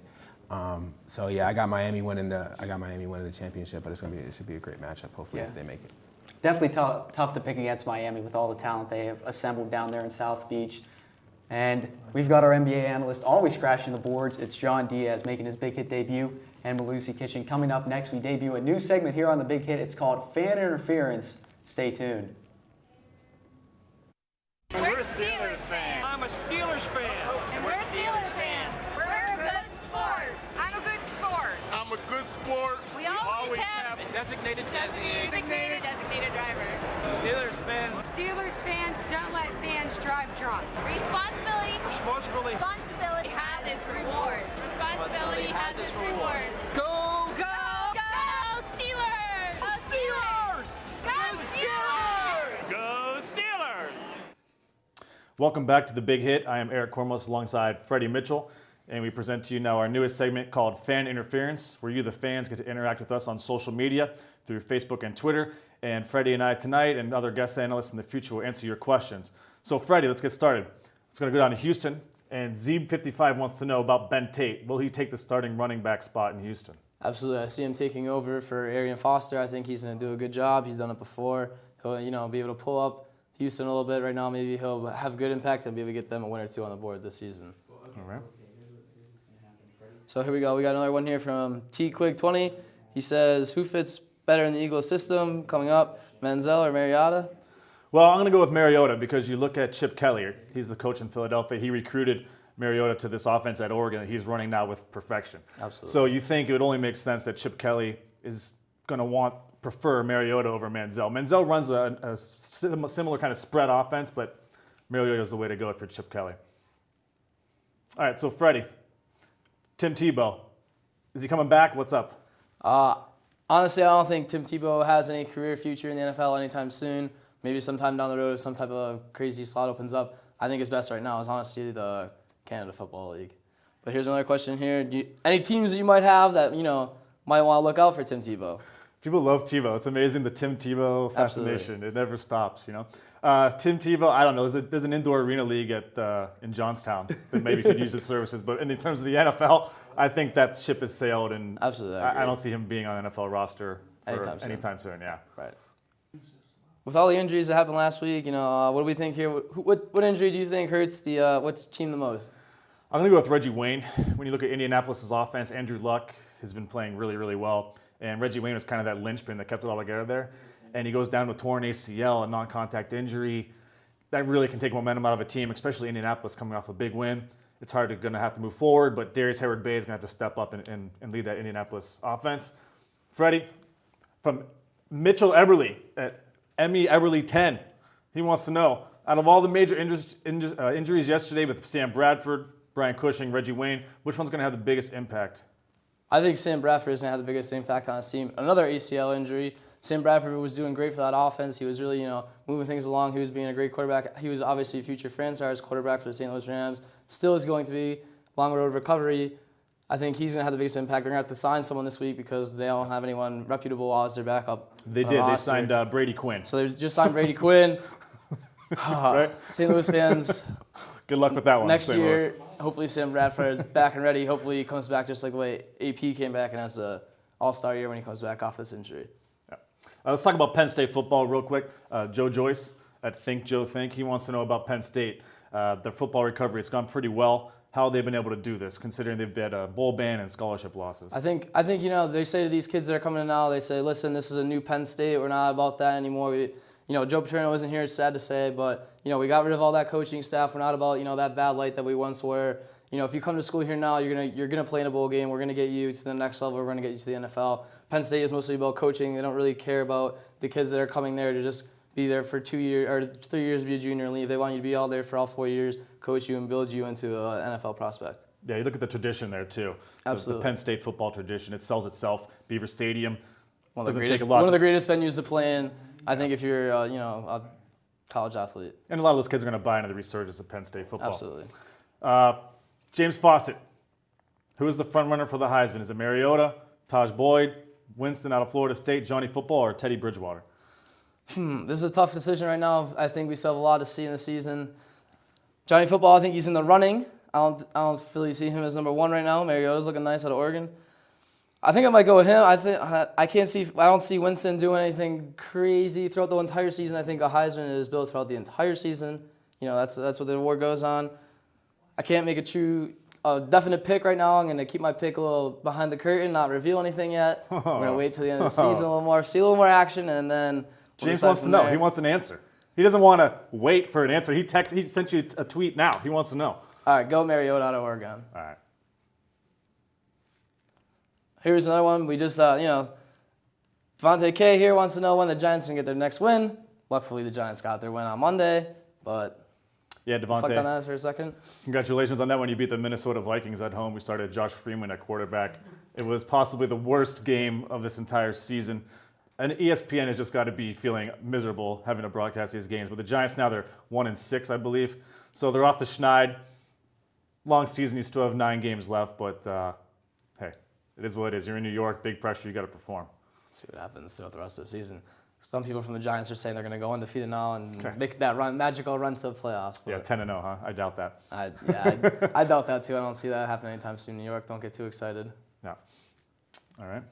So yeah, I got Miami winning the championship, but it should be a great matchup. Hopefully, if they make it. Definitely tough to pick against Miami with all the talent they have assembled down there in South Beach. And we've got our NBA analyst always crashing the boards. It's John Diaz making his Big Hit debut, and Malusi Kitchen. Coming up next, we debut a new segment here on the Big Hit. It's called Fan Interference. Stay tuned. We're Steelers fans. I'm a Steelers fan. And we're Steelers fans. We're good sports. I'm a good sport. I'm a good sport. We always have designated driver. Steelers fans. Steelers fans don't let fans drive drunk. Responsibility Responsibility has its rewards. Responsibility has its rewards. Go! Go! Go Steelers! Go Steelers! Go Steelers! Go Steelers! Welcome back to the Big Hit. I am Eric Kormos alongside Freddie Mitchell, and we present to you now our newest segment called Fan Interference, where you, the fans, get to interact with us on social media through Facebook and Twitter. And Freddie and I tonight and other guest analysts in the future will answer your questions. So Freddie, let's get started. It's going to go down to Houston, and Zeeb55 wants to know about Ben Tate. Will he take the starting running back spot in Houston? Absolutely. I see him taking over for Arian Foster. I think he's going to do a good job. He's done it before. He'll, be able to pull up Houston a little bit right now. Maybe he'll have good impact and be able to get them a win or two on the board this season. All right. So here we go. We got another one here from T-Quig20. He says, who fits better in the Eagles system coming up, Manziel or Mariota? Well, I'm going to go with Mariota because you look at Chip Kelly. He's the coach in Philadelphia. He recruited Mariota to this offense at Oregon that he's running now with perfection. Absolutely. So you think it would only make sense that Chip Kelly is going to prefer Mariota over Manziel. Manziel runs a similar kind of spread offense, but Mariota is the way to go for Chip Kelly. All right, so Freddie, Tim Tebow, is he coming back? What's up? Honestly, I don't think Tim Tebow has any career future in the NFL anytime soon. Maybe sometime down the road, if some type of crazy slot opens up. I think his best right now is honestly the Canada Football League. But here's another question here. Any teams that you might have that, might want to look out for Tim Tebow? People love Tebow. It's amazing, the Tim Tebow fascination. Absolutely. It never stops, you know. Tim Tebow, I don't know. There's an indoor arena league in Johnstown that maybe could use his services. But in terms of the NFL, I think that ship has sailed, and Absolutely, I don't see him being on an NFL roster anytime soon. Yeah. Right. With all the injuries that happened last week, what do we think here? What injury do you think hurts the what's team the most? I'm going to go with Reggie Wayne. When you look at Indianapolis' offense, Andrew Luck has been playing really, really well. And Reggie Wayne was kind of that linchpin that kept it all together there. And he goes down to a torn ACL, a non-contact injury. That really can take momentum out of a team, especially Indianapolis coming off a big win. It's going to have to move forward, but Darius Hayward-Bay is going to have to step up and lead that Indianapolis offense. Freddie, from Mitchell Eberly at Emmy Eberly 10, he wants to know, out of all the major injuries yesterday with Sam Bradford, Brian Cushing, Reggie Wayne, which one's going to have the biggest impact? I think Sam Bradford is going to have the biggest impact on his team. Another ACL injury. Sam Bradford was doing great for that offense. He was really, moving things along. He was being a great quarterback. He was obviously a future franchise quarterback for the St. Louis Rams. Still is going to be. Long road of recovery. I think he's going to have the biggest impact. They're going to have to sign someone this week because they don't have anyone reputable as their backup. They did. They signed Brady Quinn. So they just signed Brady Quinn. Right? St. Louis fans. Good luck with that one. Next year, hopefully Sam Bradford is back and ready. Hopefully he comes back just like the way AP came back and has an all-star year when he comes back off this injury. Yeah. Let's talk about Penn State football real quick. Joe Joyce at Think Joe Think, he wants to know about Penn State. Their football recovery, it's gone pretty well. How they've been able to do this, considering they've had a bowl ban and scholarship losses. I think they say to these kids that are coming in now, they say, listen, this is a new Penn State. We're not about that anymore. Joe Paterno isn't here, it's sad to say, but, we got rid of all that coaching staff. We're not about, that bad light that we once were. If you come to school here now, you're gonna play in a bowl game. We're gonna get you to the next level. We're gonna get you to the NFL. Penn State is mostly about coaching. They don't really care about the kids that are coming there to just be there for 2 years or 3 years to be a junior and leave. They want you to be all there for all 4 years, coach you and build you into an NFL prospect. Yeah, you look at the tradition there too. Absolutely. The Penn State football tradition, it sells itself. Beaver Stadium. One of the greatest venues to play in, I think, if you're a college athlete. And a lot of those kids are going to buy into the resurgence of Penn State football. Absolutely. James Fawcett, who is the front runner for the Heisman? Is it Mariota, Taj Boyd, Winston out of Florida State, Johnny Football, or Teddy Bridgewater? This is a tough decision right now. I think we still have a lot to see in the season. Johnny Football, I think he's in the running. I don't really see him as number one right now. Mariota's looking nice out of Oregon. I think I might go with him. I don't see Winston doing anything crazy throughout the entire season. I think a Heisman is built throughout the entire season. That's what the award goes on. I can't make a definite pick right now. I'm going to keep my pick a little behind the curtain, not reveal anything yet. I'm going to wait till the end of the season a little more, see a little more action, and then James wants to know. He wants an answer. He doesn't want to wait for an answer. He sent you a tweet now. He wants to know. All right, go Mariota out of Oregon. All right. Here's another one. We just, Devontae K here wants to know when the Giants can get their next win. Luckily, the Giants got their win on Monday, but yeah, Devontae. Reflect on that for a second. Congratulations on that one. You beat the Minnesota Vikings at home. We started Josh Freeman at quarterback. It was possibly the worst game of this entire season. And ESPN has just got to be feeling miserable having to broadcast these games. But the Giants now, they're 1-6, I believe. So they're off the schneid. Long season, you still have 9 games left, but hey, it is what it is. You're in New York, big pressure, you got to perform. Let's see what happens throughout the rest of the season. Some people from the Giants are saying they're going to go undefeated now and make that magical run to the playoffs. Yeah, 10-0, huh? I doubt that. I doubt that too. I don't see that happening anytime soon in New York. Don't get too excited. No. All right.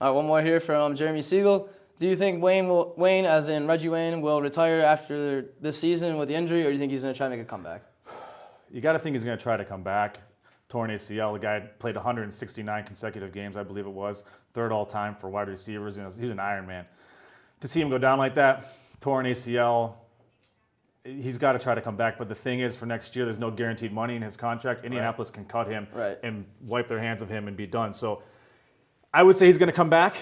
All right, one more here from Jeremy Siegel. Do you think Wayne, as in Reggie Wayne, will retire after this season with the injury, or do you think he's going to try to make a comeback? You got to think he's going to try to come back. Torn ACL. The guy played 169 consecutive games, I believe it was. 3rd all-time for wide receivers. He was an Iron Man. To see him go down like that, torn ACL, he's got to try to come back. But the thing is, for next year, there's no guaranteed money in his contract. Indianapolis can cut him and wipe their hands of him and be done. So I would say he's going to come back.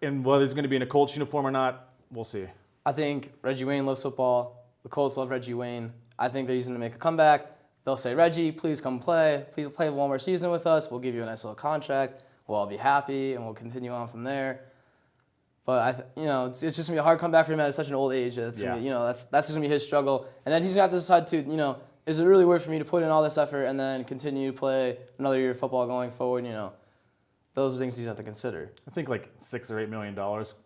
And whether he's going to be in a Colts uniform or not, we'll see. I think Reggie Wayne loves football. The Colts love Reggie Wayne. I think that he's going to make a comeback. They'll say, Reggie, please come play. Please play one more season with us. We'll give you a nice little contract. We'll all be happy, and we'll continue on from there. But it's just gonna be a hard comeback for him at such an old age. That's just gonna be his struggle. And then he's gonna have to decide to, is it really worth for me to put in all this effort and then continue to play another year of football going forward? those are things he's have to consider. I think like $6 or $8 million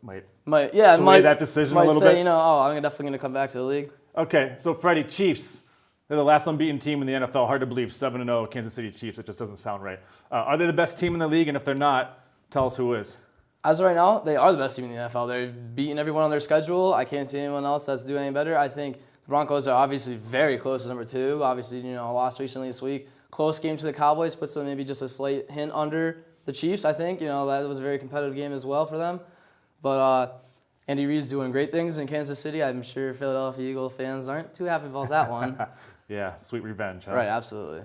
might sway that decision a might little say, bit. you know, oh, I'm definitely going to come back to the league. Okay, so Freddie, Chiefs. They're the last unbeaten team in the NFL. Hard to believe, 7-0 Kansas City Chiefs. It just doesn't sound right. Are they the best team in the league? And if they're not, tell us who is. As of right now, they are the best team in the NFL. They've beaten everyone on their schedule. I can't see anyone else that's doing any better. I think the Broncos are obviously very close to number 2. Obviously, you know, lost recently this week. Close game to the Cowboys, puts them maybe just a slight hint under the Chiefs, I think. You know, that was a very competitive game as well for them. But Andy Reid's doing great things in Kansas City. I'm sure Philadelphia Eagle fans aren't too happy about that one. Yeah, sweet revenge, huh? Right, absolutely.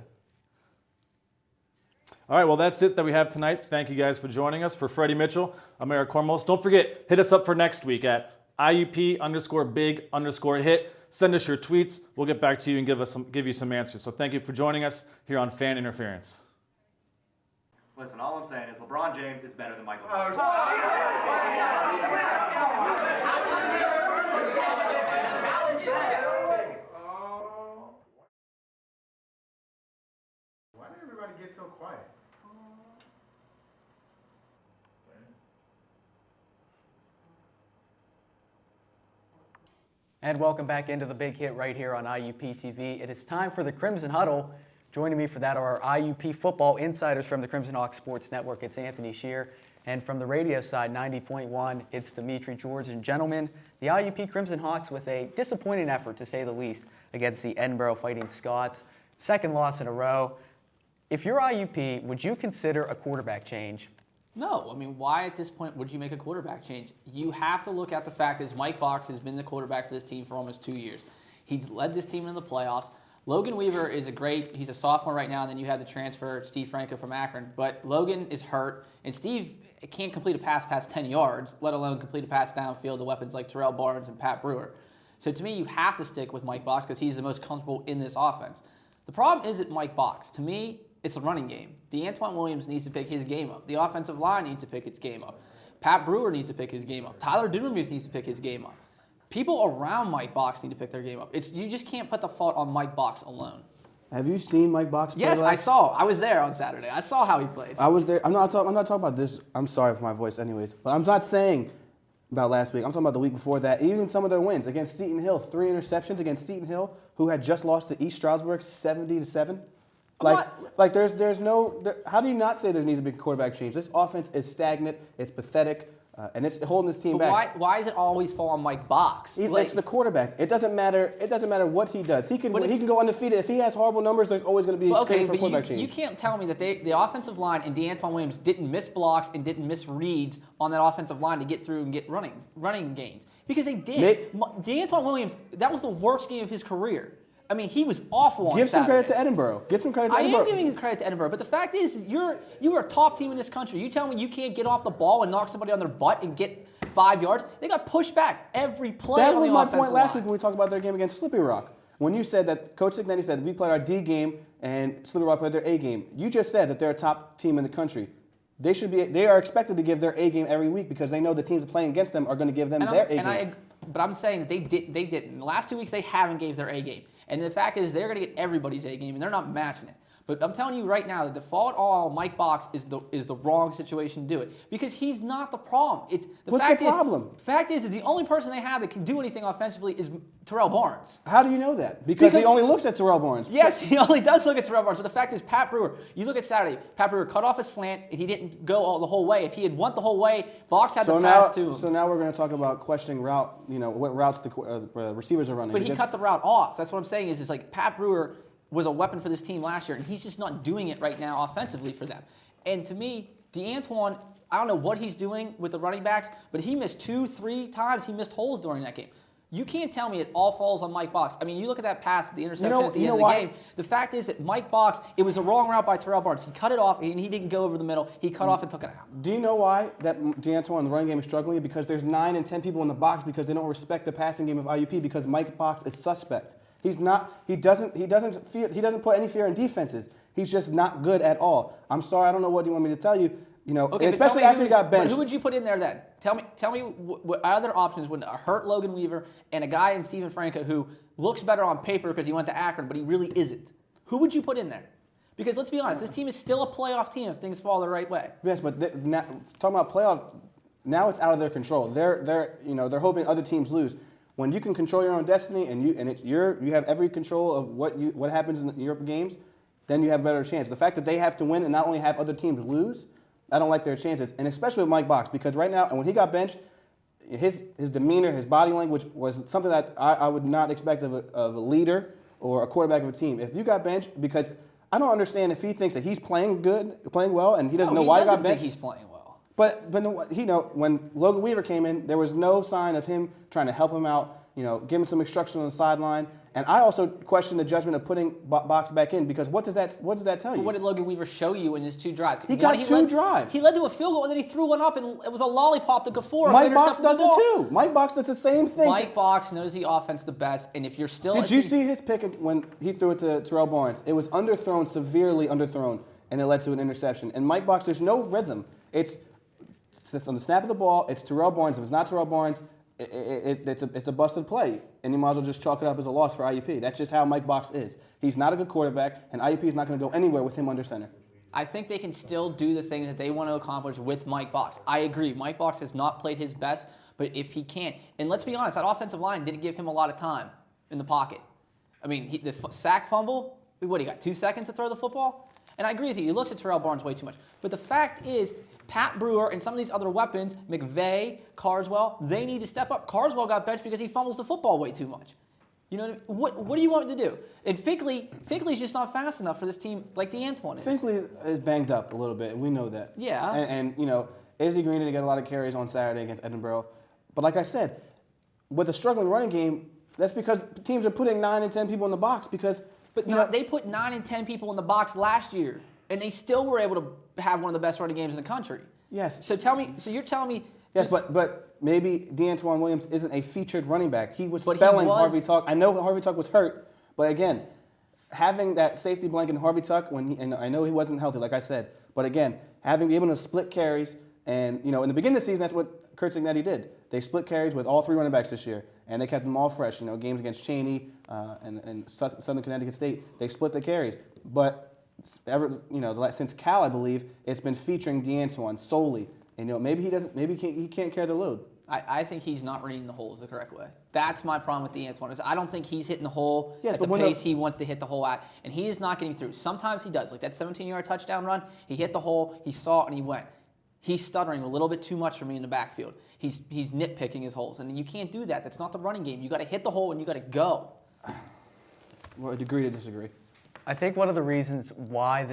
All right, well, that's it that we have tonight. Thank you guys for joining us. For Freddie Mitchell, I'm Eric Cormos. Don't forget, hit us up for next week at IUP_big_hit. Send us your tweets. We'll get back to you and give you some answers. So thank you for joining us here on Fan Interference. Listen, all I'm saying is LeBron James is better than Michael Oh, Jordan. Why did everybody get so quiet? And welcome back into the Big Hit right here on IUP-TV. It is time for the Crimson Huddle. Joining me for that are our IUP football insiders from the Crimson Hawk Sports Network. It's Anthony Shear. And from the radio side, 90.1, it's Dimitri George. And gentlemen, the IUP Crimson Hawks with a disappointing effort, to say the least, against the Edinburgh Fighting Scots. Second loss in a row. If you're IUP, would you consider a quarterback change? No, I mean, why at this point would you make a quarterback change? You have to look at the fact that Mike Box has been the quarterback for this team for almost 2 years. He's led this team into the playoffs. Logan Weaver is he's a sophomore right now, and then you had the transfer, Steve Franco from Akron. But Logan is hurt, and Steve can't complete a pass past 10 yards, let alone complete a pass downfield to weapons like Terrell Barnes and Pat Brewer. So to me, you have to stick with Mike Box because he's the most comfortable in this offense. The problem isn't Mike Box. To me, it's a running game. DeAntoine Williams needs to pick his game up. The offensive line needs to pick its game up. Pat Brewer needs to pick his game up. Tyler Dudermuth needs to pick his game up. People around Mike Box need to pick their game up. You just can't put the fault on Mike Box alone. Have you seen Mike Box play? Yes, I saw. I was there on Saturday. I saw how he played. I was there. I'm not talking about this. I'm sorry for my voice anyways. But I'm not saying about last week. I'm talking about the week before that. Even some of their wins against Seton Hill. 3 interceptions against Seton Hill, who had just lost to East Stroudsburg 70-7. There's no. How do you not say there needs to be a quarterback change? This offense is stagnant. It's pathetic. And it's holding this team back. Why does it always fall on Mike Box? It's the quarterback. It doesn't matter. It doesn't matter what he does. He can go undefeated. If he has horrible numbers, there's always going to be a screen for a quarterback change. You can't tell me that the offensive line and DeAntoine Williams didn't miss blocks and didn't miss reads on that offensive line to get through and get running gains, because they did. DeAntoine Williams, that was the worst game of his career. I mean, he was awful on Saturday. Give some credit to Edinburgh. Give some credit to Edinburgh. I am giving credit to Edinburgh, but the fact is, you are a top team in this country. You tell me you can't get off the ball and knock somebody on their butt and get 5 yards? They got pushed back every play on the offensive line. That was my point last week when we talked about their game against Slippery Rock. When you said that Coach Signetti said we played our D game and Slippery Rock played their A game. You just said that they're a top team in the country. They are expected to give their A game every week because they know the teams playing against them are going to give them their A game. But I'm saying that they didn't. In the last 2 weeks, they haven't gave their A game. And the fact is, they're going to get everybody's A game, and they're not matching it. But I'm telling you right now, the default all Mike Box is the wrong situation to do it, because he's not the problem. What's the problem? The fact is the only person they have that can do anything offensively is Terrell Barnes. How do you know that? Because he only looks at Terrell Barnes. Yes, he only does look at Terrell Barnes. But the fact is, Pat Brewer, you look at Saturday, Pat Brewer cut off a slant, and he didn't go the whole way. If he had went the whole way, Box had to pass to him. So now we're going to talk about questioning route, what routes the receivers are running. But he cut the route off. That's what I'm saying is like Pat Brewer was a weapon for this team last year, and he's just not doing it right now offensively for them. And to me, DeAntoine, I don't know what he's doing with the running backs, but he missed 2-3 times. He missed holes during that game. You can't tell me it all falls on Mike Box. I mean, you look at that pass, the interception at the end of the game. The fact is that Mike Box, it was a wrong route by Terrell Barnes. He cut it off, and he didn't go over the middle. He cut off and took it out. Do you know why that DeAntoine in the running game is struggling? Because there's 9 and 10 people in the box because they don't respect the passing game of IUP because Mike Box is suspect. He's not. He doesn't put any fear in defenses. He's just not good at all. I'm sorry. I don't know what you want me to tell you. Especially after he got benched. Who would you put in there then? Tell me what other options would hurt Logan Weaver and a guy in Stephen Franco who looks better on paper because he went to Akron, but he really isn't. Who would you put in there? Because let's be honest, this team is still a playoff team if things fall the right way. Yes, but talking about playoff, now it's out of their control. They're hoping other teams lose. When you can control your own destiny and you have every control of what happens in your games, then you have a better chance. The fact that they have to win and not only have other teams lose, I don't like their chances, and especially with Mike Box, because right now, and when he got benched, his demeanor, his body language was something that I would not expect of a leader or a quarterback of a team. If you got benched, because I don't understand if he thinks that he's playing well, and he doesn't know why he got benched. He doesn't think he's playing well. But when Logan Weaver came in, there was no sign of him trying to help him out, give him some instruction on the sideline. And I also question the judgment of putting Box back in, because what does that tell you? But what did Logan Weaver show you in his 2 drives? He got 2 drives. He led to a field goal, and then he threw one up, and it was a lollipop to Gafford. Mike Box does it too. Mike Box does the same thing. Mike Box knows the offense the best, and if you're still... Did you see his pick when he threw it to Terrell Barnes? It was underthrown, severely underthrown, and it led to an interception. And Mike Box, there's no rhythm. It's on the snap of the ball, it's Terrell Barnes. If it's not Terrell Barnes, it's a busted play, and you might as well just chalk it up as a loss for IUP. That's just how Mike Box is. He's not a good quarterback, and IUP is not going to go anywhere with him under center. I think they can still do the things that they want to accomplish with Mike Box. I agree. Mike Box has not played his best, but if he can, and let's be honest, that offensive line didn't give him a lot of time in the pocket. I mean, the sack fumble, what, he got 2 seconds to throw the football? And I agree with you. He looks at Terrell Barnes way too much. But the fact is, Pat Brewer and some of these other weapons, McVay, Carswell, they need to step up. Carswell got benched because he fumbles the football way too much. You know what I mean? What do you want him to do? And Finkley's just not fast enough for this team like DeAntoine is. Finkley is banged up a little bit, and we know that. Yeah. And Izzy Green didn't get a lot of carries on Saturday against Edinburgh. But like I said, with a struggling running game, that's because teams are putting 9 and 10 people in the box because... they put 9 and 10 people in the box last year, and they still were able to have one of the best running games in the country. Yes. So you're telling me... Yes, but maybe DeAntoine Williams isn't a featured running back. He was spelling Harvey Tuck. I know Harvey Tuck was hurt, but again, having that safety blanket in Harvey Tuck, and I know he wasn't healthy, like I said, but again, be able to split carries, and in the beginning of the season, that's what Kurt Signetti did. They split carries with all 3 running backs this year, and they kept them all fresh. Games against Cheney and Southern Connecticut State, they split the carries. But since Cal, I believe, it's been featuring DeAntoine solely. And maybe he can't carry the load. I think he's not reading the holes the correct way. That's my problem with DeAntoine. I don't think he's hitting the hole at the pace he wants to hit the hole at, and he is not getting through. Sometimes he does, like that 17-yard touchdown run. He hit the hole, he saw it, and he went. He's stuttering a little bit too much for me in the backfield. He's nitpicking his holes, and you can't do that. That's not the running game. You got to hit the hole and you got to go. Well, agree to disagree. I think one of the reasons why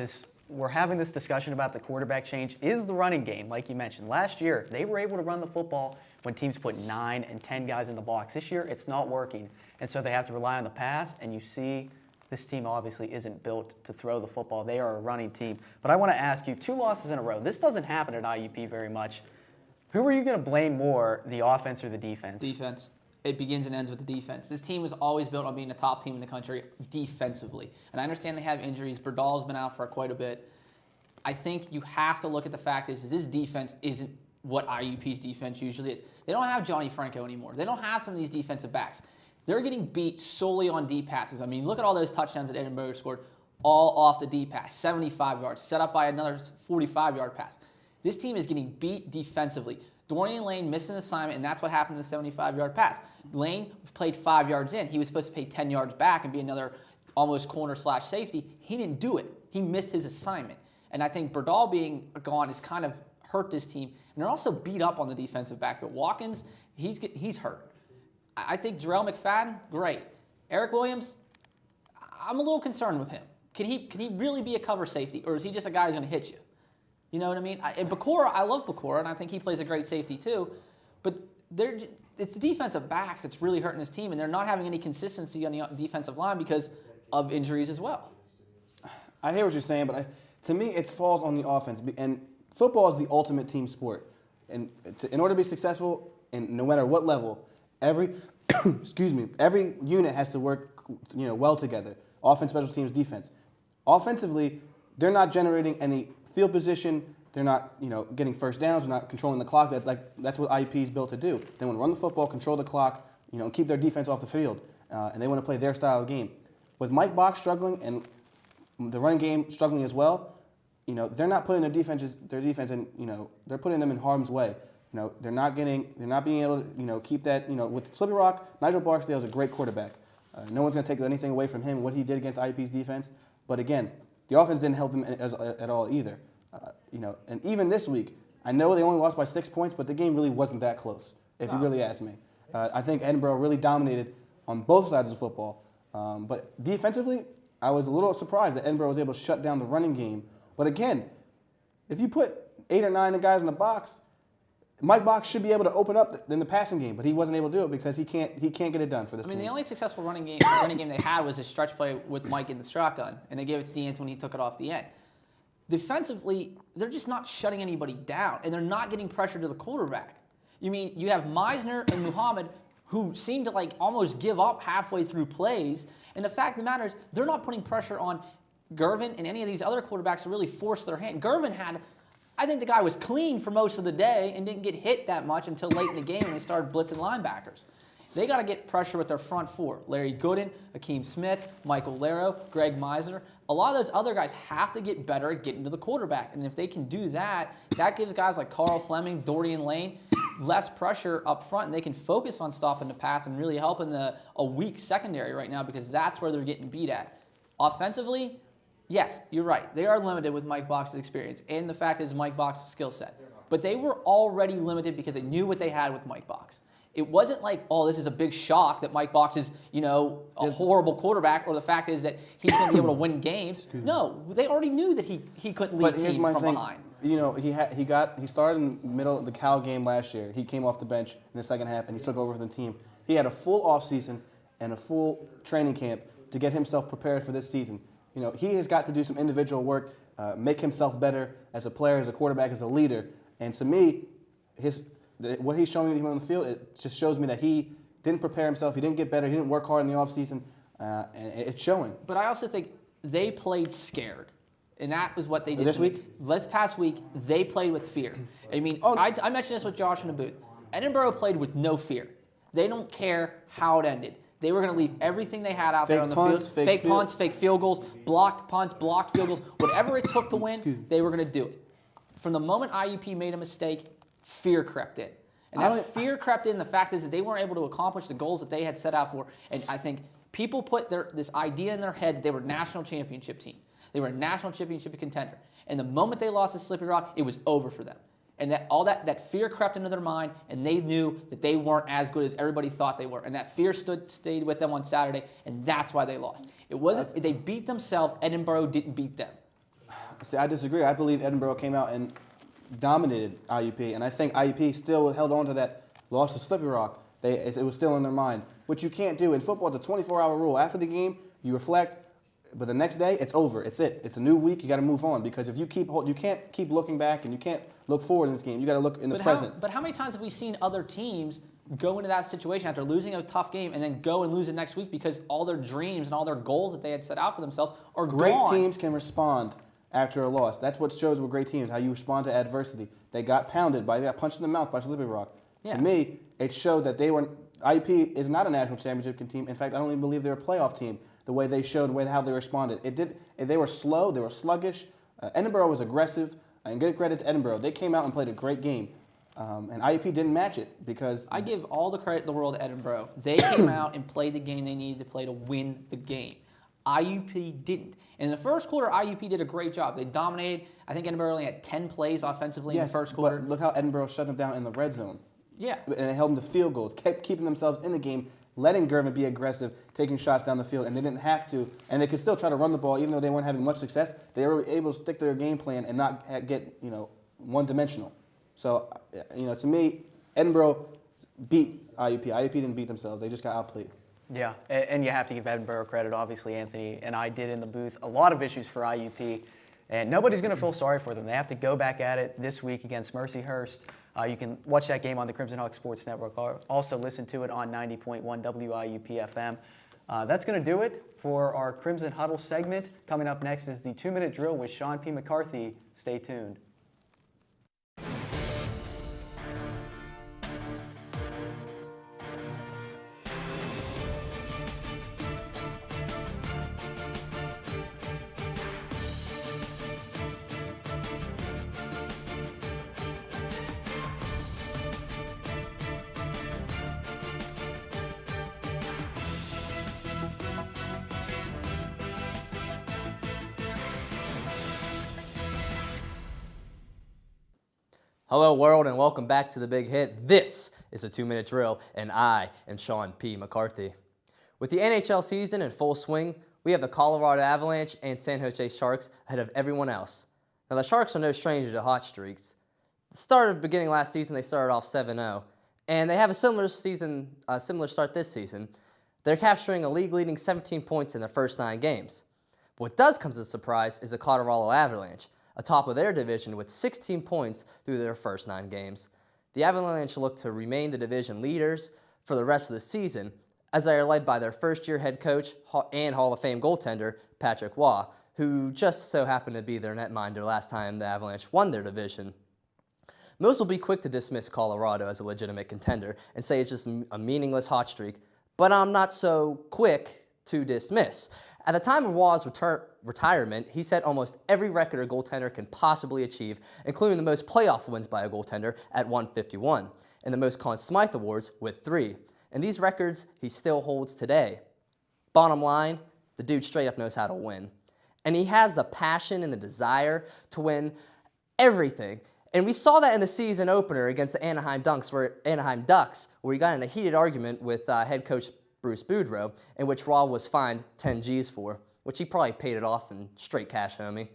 we're having this discussion about the quarterback change is the running game, like you mentioned. Last year, they were able to run the football when teams put 9 and 10 guys in the box. This year, it's not working, and so they have to rely on the pass, and you see this team obviously isn't built to throw the football. They are a running team. But I want to ask you, 2 losses in a row. This doesn't happen at IUP very much. Who are you going to blame more, the offense or the defense? Defense. It begins and ends with the defense. This team was always built on being a top team in the country defensively. And I understand they have injuries. Berdal's been out for quite a bit. I think you have to look at the fact is this defense isn't what IUP's defense usually is. They don't have Johnny Franco anymore. They don't have some of these defensive backs. They're getting beat solely on deep passes. I mean, look at all those touchdowns that Edinburgh scored, all off the deep pass, 75 yards, set up by another 45-yard pass. This team is getting beat defensively. Dorian Lane missed an assignment, and that's what happened to the 75-yard pass. Lane played 5 yards in. He was supposed to play 10 yards back and be another almost corner/safety. He didn't do it. He missed his assignment. And I think Berdal being gone has kind of hurt this team. And they're also beat up on the defensive backfield. Watkins, he's hurt. I think Jarrell McFadden, great. Eric Williams, I'm a little concerned with him. Can he really be a cover safety, or is he just a guy who's going to hit you? You know what I mean? And Bakura, I love Bakura, and I think he plays a great safety too. But it's the defensive backs that's really hurting his team, and they're not having any consistency on the defensive line because of injuries as well. I hear what you're saying, but to me, it falls on the offense. And football is the ultimate team sport. And in order to be successful, and no matter what level, every unit has to work well together. Offense, special teams, defense. Offensively, they're not generating any field position. They're not getting first downs. They're not controlling the clock. That's what IUP is built to do. They want to run the football, control the clock, keep their defense off the field, and they want to play their style of game. With Mike Box struggling, and the running game struggling as well. They're not putting their defense in, they're putting them in harm's way. They're not being able to, keep that, with Slippy Rock. Nigel Barksdale is a great quarterback. No one's going to take anything away from him, what he did against IUP's defense. But again, the offense didn't help them at all either. And even this week, I know they only lost by 6 points, but the game really wasn't that close, if you really ask me. I think Edinburgh really dominated on both sides of the football. But defensively, I was a little surprised that Edinburgh was able to shut down the running game. But again, if you put 8 or 9 guys in the box, Mike Box should be able to open up in the passing game, but he wasn't able to do it because he can't get it done for this team. The only successful running game they had was a stretch play with Mike in the shotgun, and they gave it to the end when he took it off the end. Defensively, they're just not shutting anybody down, and they're not getting pressure to the quarterback. You have Meisner and Muhammad who seem to almost give up halfway through plays, and the fact of the matter is they're not putting pressure on Gervin and any of these other quarterbacks to really force their hand. Gervin I think the guy was clean for most of the day and didn't get hit that much until late in the game when they started blitzing linebackers. They got to get pressure with their front four. Larry Gooden, Akeem Smith, Michael Laro, Greg Meisner. A lot of those other guys have to get better at getting to the quarterback. And if they can do that, that gives guys like Carl Fleming, Dorian Lane, less pressure up front, and they can focus on stopping the pass and really helping a weak secondary right now because that's where they're getting beat at. Offensively, yes, you're right. They are limited with Mike Box's experience, and the fact is Mike Box's skill set. But they were already limited because they knew what they had with Mike Box. It wasn't like, oh, this is a big shock that Mike Box is, a horrible quarterback, or the fact is that he's going to be able to win games. No, they already knew that he couldn't lead teams from behind. He started in the middle of the Cal game last year. He came off the bench in the second half, and he took over for the team. He had a full offseason and a full training camp to get himself prepared for this season. He has got to do some individual work, make himself better as a player, as a quarterback, as a leader. And to me, what he's showing me on the field, it just shows me that he didn't prepare himself, he didn't get better, he didn't work hard in the offseason, and it's showing. But I also think they played scared. And that was what they did this week? This past week, they played with fear. I mentioned this with Josh in the booth. Edinburgh played with no fear. They don't care how it ended. They were going to leave everything they had out there on the field. Fake punts, fake field goals, blocked punts, blocked field goals. Whatever it took to win, they were going to do it. From the moment IUP made a mistake, fear crept in. And that fear crept in. The fact is that they weren't able to accomplish the goals that they had set out for. And I think people put this idea in their head that they were a national championship team. They were a national championship contender. And the moment they lost to Slippy Rock, it was over for them. And that fear crept into their mind, and they knew that they weren't as good as everybody thought they were. And that fear stayed with them on Saturday, and that's why they lost. It wasn't they beat themselves. Edinburgh didn't beat them. See, I disagree. I believe Edinburgh came out and dominated IUP, and I think IUP still held on to that loss to Slippy Rock. It was still in their mind, which you can't do. In football, it's a 24-hour rule. After the game, you reflect. But the next day, it's over. It's it. It's a new week. You got to move on because if you can't keep looking back and you can't look forward in this game. You got to look in the present. But how many times have we seen other teams go into that situation after losing a tough game and then go and lose it next week because all their dreams and all their goals that they had set out for themselves are gone? Great teams can respond after a loss. That's what shows with great teams how you respond to adversity. They got pounded they got punched in the mouth by Slippy Rock. Yeah. To me, it showed that IUP is not a national championship team. In fact, I don't even believe they're a playoff team. The way they showed, how they responded. They were slow, they were sluggish. Edinburgh was aggressive, and give credit to Edinburgh. They came out and played a great game, and IUP didn't match it because... I give all the credit in the world to Edinburgh. They came out and played the game they needed to play to win the game. IUP didn't. In the first quarter, IUP did a great job. They dominated. I think Edinburgh only had 10 plays offensively in the first quarter. But look how Edinburgh shut them down in the red zone. Yeah. And they held them to field goals, kept keeping themselves in the game, letting Gervin be aggressive, taking shots down the field, and they didn't have to. And they could still try to run the ball, even though they weren't having much success. They were able to stick to their game plan and not get one-dimensional. So, to me, Edinburgh beat IUP. IUP didn't beat themselves. They just got outplayed. Yeah, and you have to give Edinburgh credit. Obviously, Anthony and I did in the booth. A lot of issues for IUP, and nobody's going to feel sorry for them. They have to go back at it this week against Mercyhurst. You can watch that game on the Crimson Hawk Sports Network. Also listen to it on 90.1 WIUP FM. That's going to do it for our Crimson Huddle segment. Coming up next is the 2-minute drill with Sean P. McCarthy. Stay tuned. Hello, world, and welcome back to The Big Hit. This is a 2-minute drill, and I am Sean P. McCarthy. With the NHL season in full swing, we have the Colorado Avalanche and San Jose Sharks ahead of everyone else. Now, the Sharks are no stranger to hot streaks. Beginning last season, they started off 7-0, and they have a similar start this season. They're capturing a league-leading 17 points in their first 9 games. But what does come as a surprise is the Colorado Avalanche, atop of their division with 16 points through their first 9 games. The Avalanche look to remain the division leaders for the rest of the season, as they are led by their first-year head coach and Hall of Fame goaltender, Patrick Roy, who just so happened to be their netminder last time the Avalanche won their division. Most will be quick to dismiss Colorado as a legitimate contender and say it's just a meaningless hot streak, but I'm not so quick to dismiss. At the time of Roy's retirement, he set almost every record a goaltender can possibly achieve, including the most playoff wins by a goaltender at 151, and the most Conn Smythe awards with 3. And these records he still holds today. Bottom line, the dude straight up knows how to win. And he has the passion and the desire to win everything. And we saw that in the season opener against the Anaheim Ducks, where he got in a heated argument with head coach Bruce Boudreau, in which Roy was fined 10 G's for, which he probably paid it off in straight cash, homie.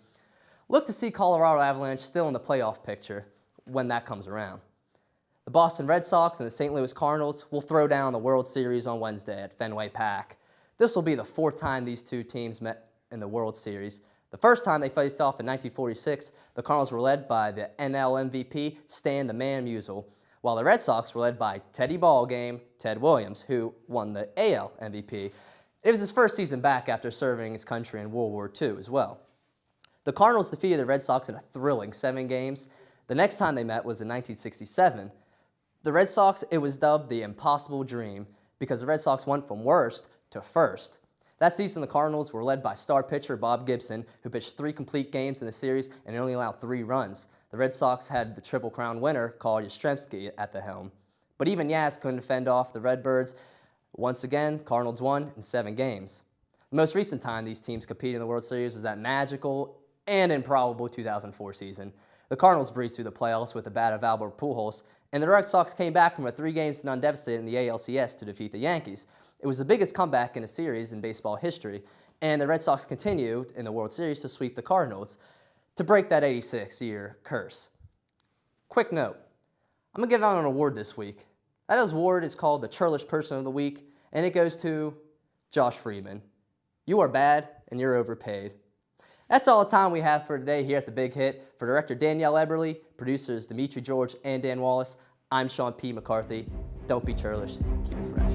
Look to see Colorado Avalanche still in the playoff picture when that comes around. The Boston Red Sox and the St. Louis Cardinals will throw down the World Series on Wednesday at Fenway Park. This will be the 4th time these two teams met in the World Series. The first time they faced off in 1946, the Cardinals were led by the NL MVP Stan the Man Musial, while the Red Sox were led by Teddy Ballgame Ted Williams, who won the AL MVP. It was his first season back after serving his country in World War II as well. The Cardinals defeated the Red Sox in a thrilling 7 games. The next time they met was in 1967. The Red Sox, it was dubbed the Impossible Dream because the Red Sox went from worst to first. That season, the Cardinals were led by star pitcher Bob Gibson, who pitched 3 complete games in the series and only allowed 3 runs. The Red Sox had the Triple Crown winner, Carl Yastrzemski, at the helm. But even Yaz couldn't fend off the Redbirds. Once again, Cardinals won in 7 games. The most recent time these teams competed in the World Series was that magical and improbable 2004 season. The Cardinals breezed through the playoffs with the bat of Albert Pujols, and the Red Sox came back from a 3-game deficit in the ALCS to defeat the Yankees. It was the biggest comeback in a series in baseball history, and the Red Sox continued in the World Series to sweep the Cardinals to break that 86-year curse. Quick note, I'm going to give out an award this week. That award is called the Churlish Person of the Week, and it goes to Josh Freeman. You are bad, and you're overpaid. That's all the time we have for today here at The Big Hit. For Director Danielle Eberly, producers Dimitri George and Dan Wallace, I'm Sean P. McCarthy. Don't be churlish, keep it fresh.